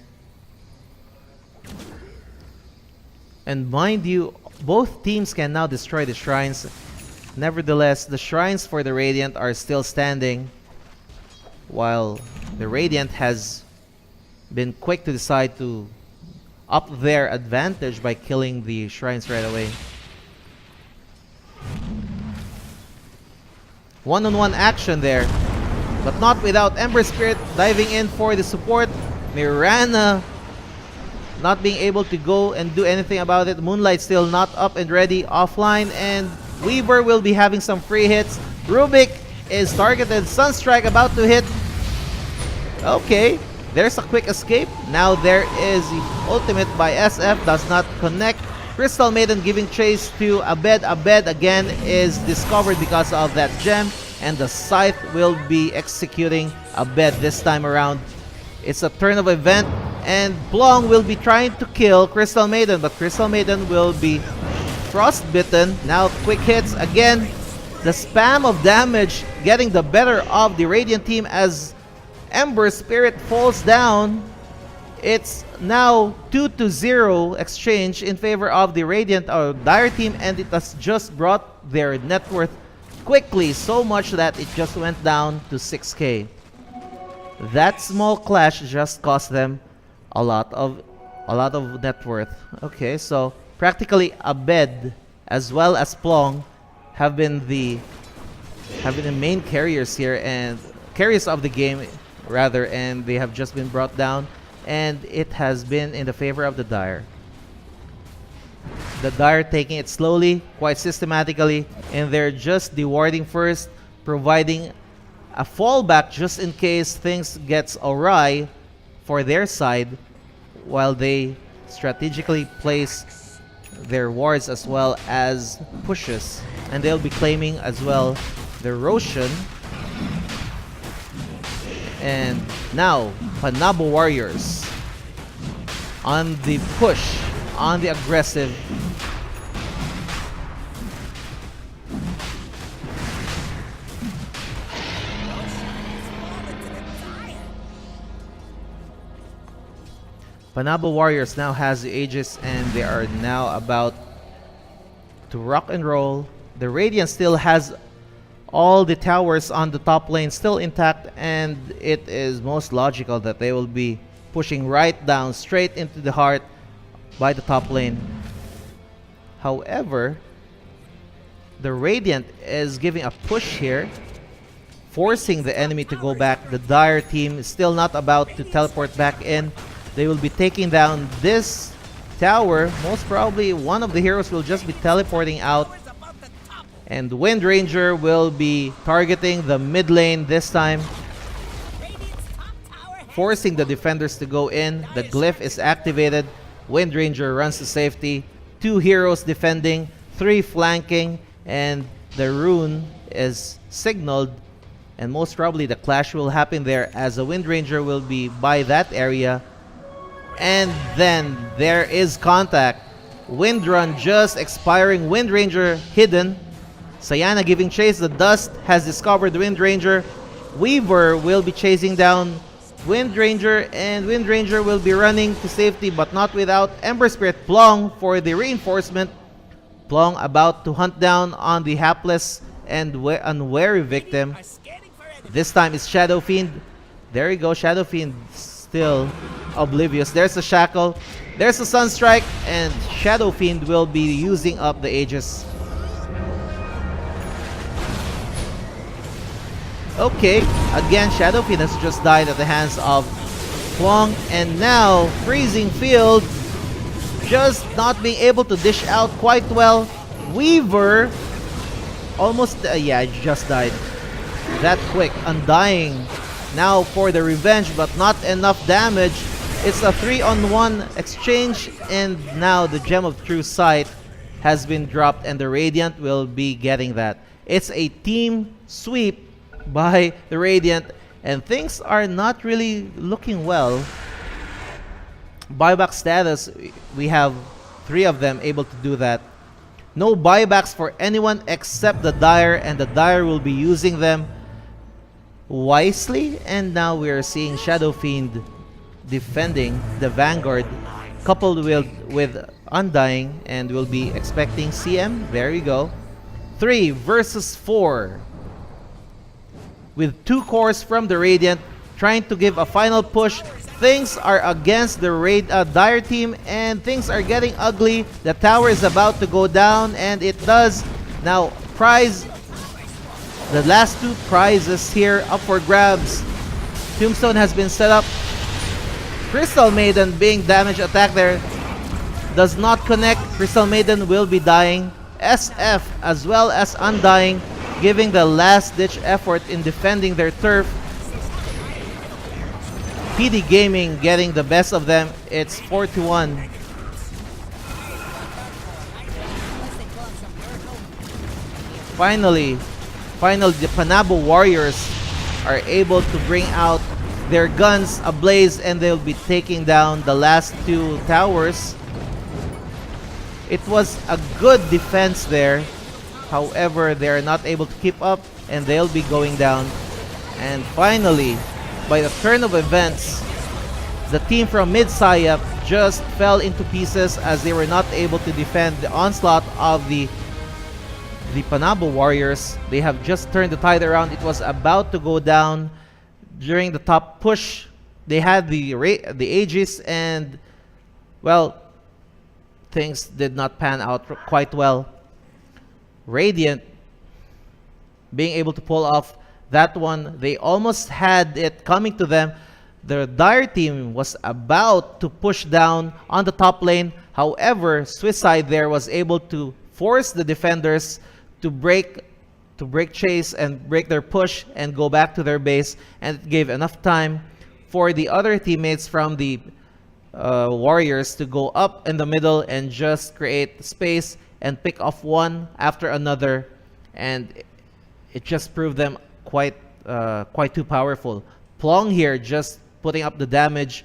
S1: And mind you, both teams can now destroy the shrines. Nevertheless, the shrines for the Radiant are still standing, while the Radiant has been quick to decide to up their advantage by killing the shrines right away. One-on-one action there, but not without Ember Spirit diving in for the support. Mirana not being able to go and do anything about it. Moonlight still not up and ready, offline, and Weaver will be having some free hits. Rubik is targeted, Sunstrike about to hit. Okay, there's a quick escape. Now there is the ultimate by SF, does not connect. Crystal Maiden giving chase to Abed. Abed again is discovered because of that gem, and the Scythe will be executing Abed this time around. It's a turn of event, and Plong will be trying to kill Crystal Maiden, but Crystal Maiden will be frostbitten. Now quick hits again. The spam of damage getting the better of the Radiant team as Ember Spirit falls down. It's now 2-0 exchange in favor of the Radiant or Dire team, and it has just brought their net worth quickly, so much that it just went down to 6k. That small clash just cost them a lot of net worth. Okay, so practically Abed as well as Plong have been the main carriers here, and carriers of the game rather, and they have just been brought down, and it has been in the favor of the Dire. The Dire taking it slowly, quite systematically, and they're just dewarding first, providing a fallback just in case things gets awry for their side, while they strategically place their wards as well as pushes, and they'll be claiming as well the Roshan. And now PANABO Warriors on the push, on the aggressive. PANABO Warriors now has the Aegis, and they are now about to rock and roll. The Radiant still has all the towers on the top lane still intact, and it is most logical that they will be pushing right down straight into the heart by the top lane. However, the Radiant is giving a push here, forcing the enemy to go back. The Dire team is still not about to teleport back in. They will be taking down this tower. Most probably one of the heroes will just be teleporting out, and Wind Ranger will be targeting the mid lane this time, forcing the defenders to go in. The glyph is activated. Wind Ranger runs to safety. 2 heroes defending, 3 flanking, and the rune is signaled, and most probably the clash will happen there as the Wind Ranger will be by that area. And then there is contact. Wind Run just expiring. Wind Ranger hidden. Sayana giving chase. The Dust has discovered Wind Ranger. Weaver will be chasing down Wind Ranger, and Wind Ranger will be running to safety, but not without Ember Spirit. Plong for the reinforcement. Plong about to hunt down on the hapless and unwary victim.
S2: Are scanning for enemies.
S1: This time it's Shadow Fiend. There you go, Shadow Fiend still oblivious. There's a Shackle. There's a Sunstrike, and Shadow Fiend will be using up the Aegis. Okay, again, Shadow Fiend has just died at the hands of Plong, and now Freezing Field just not being able to dish out quite well. Weaver almost, yeah, just died. That quick, Undying now for the revenge, but not enough damage. It's a 3-on-1 exchange, and now the Gem of True Sight has been dropped, and the Radiant will be getting that. It's a team sweep by the Radiant, and things are not really looking well. Buyback status, we have 3 of them able to do that. No buybacks for anyone except the Dire, and the Dire will be using them wisely. And now we are seeing Shadow Fiend defending the Vanguard, coupled with Undying, and we'll be expecting CM. There you go. 3 versus 4. With 2 cores from the Radiant trying to give a final push. Things are against the Dire team, and things are getting ugly. The tower is about to go down, and it does. Now, prize, the last 2 prizes here up for grabs. Tombstone has been set up. Crystal Maiden being damage attack there. Does not connect. Crystal Maiden will be dying. SF as well as Undying giving the last ditch effort in defending their turf. PD Gaming getting the best of them. It's 4-1. Finally, the Panabo Warriors are able to bring out their guns ablaze, and they'll be taking down the last 2 towers. It was a good defense there. However, they are not able to keep up, and they'll be going down. And finally, by the turn of events, the team from MIDSAYAP just fell into pieces as they were not able to defend the onslaught of the Panabo Warriors. They have just turned the tide around. It was about to go down during the top push. They had the Aegis, and well, things did not pan out quite well. Radiant being able to pull off that one. They almost had it coming to them. The Dire team was about to push down on the top lane. However, Suicide there was able to force the defenders to break chase and break their push and go back to their base, and it gave enough time for the other teammates from the Warriors to go up in the middle and just create space and pick off one after another, and it just proved them quite too powerful. Plong here just putting up the damage,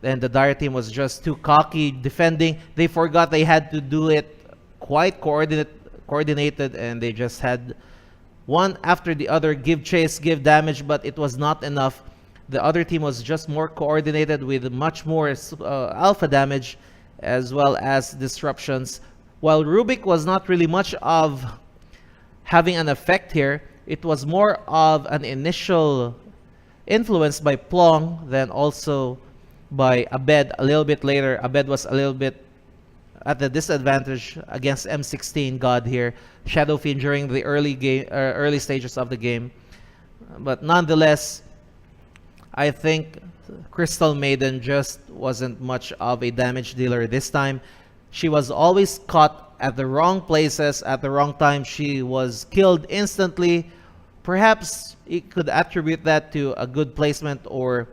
S1: and the Dire team was just too cocky defending. They forgot they had to do it quite coordinated, and they just had one after the other give chase, give damage, but it was not enough. The other team was just more coordinated with much more alpha damage as well as disruptions. While Rubik was not really much of having an effect here, it was more of an initial influence by Plong than also by Abed a little bit later. Abed was a little bit at the disadvantage against M16 God here. Shadow Fiend during the early stages of the game. But nonetheless, I think Crystal Maiden just wasn't much of a damage dealer this time. She was always caught at the wrong places at the wrong time. She was killed instantly. Perhaps you could attribute that to a good placement or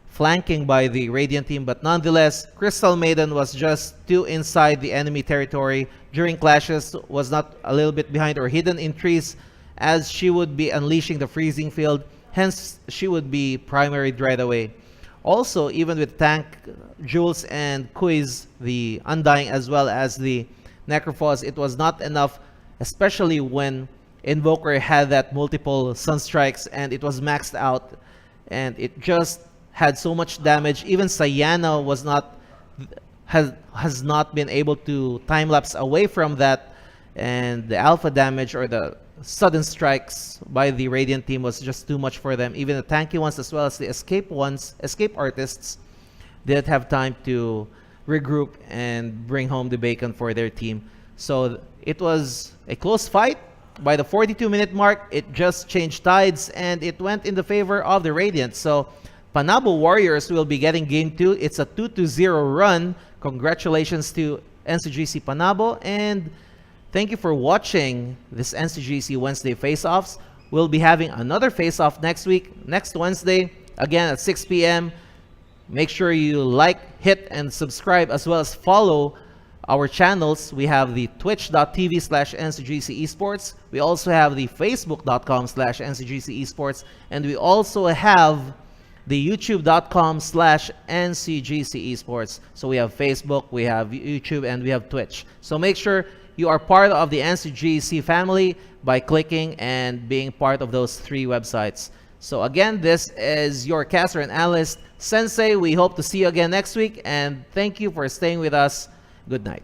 S1: flanking by the Radiant team, but nonetheless, Crystal Maiden was just too inside the enemy territory during clashes, was not a little bit behind or hidden in trees, as she would be unleashing the freezing field. Hence, she would be primaried right away. Also, even with Tank, Jules, and Quiz, the Undying, as well as the Necrophos, it was not enough, especially when Invoker had that multiple Sunstrikes and it was maxed out, and it just had so much damage. Even Sayana has not been able to time lapse away from that, and the alpha damage or the sudden strikes by the Radiant team was just too much for them. Even the tanky ones as well as the escape artists didn't have time to regroup and bring home the bacon for their team. So it was a close fight. By the 42-minute mark, it just changed tides and it went in the favor of the Radiant. So PANABO Warriors will be getting game 2. It's a 2-0 run. Congratulations to Ncgc PANABO, and thank you for watching this Ncgc Wednesday face-offs. We'll be having another face-off next week, next Wednesday, again at 6 p.m. Make sure you like, hit, and subscribe, as well as follow our channels. We have the twitch.tv/NCGC Esports. We also have the facebook.com/NCGC Esports. And we also have the youtube.com/NCGC Esports. So we have Facebook, we have YouTube, and we have Twitch. So make sure you are part of the NCGC family by clicking and being part of those 3 websites. So again, this is your caster and analyst, Sensei. We hope to see you again next week, and thank you for staying with us. Good night.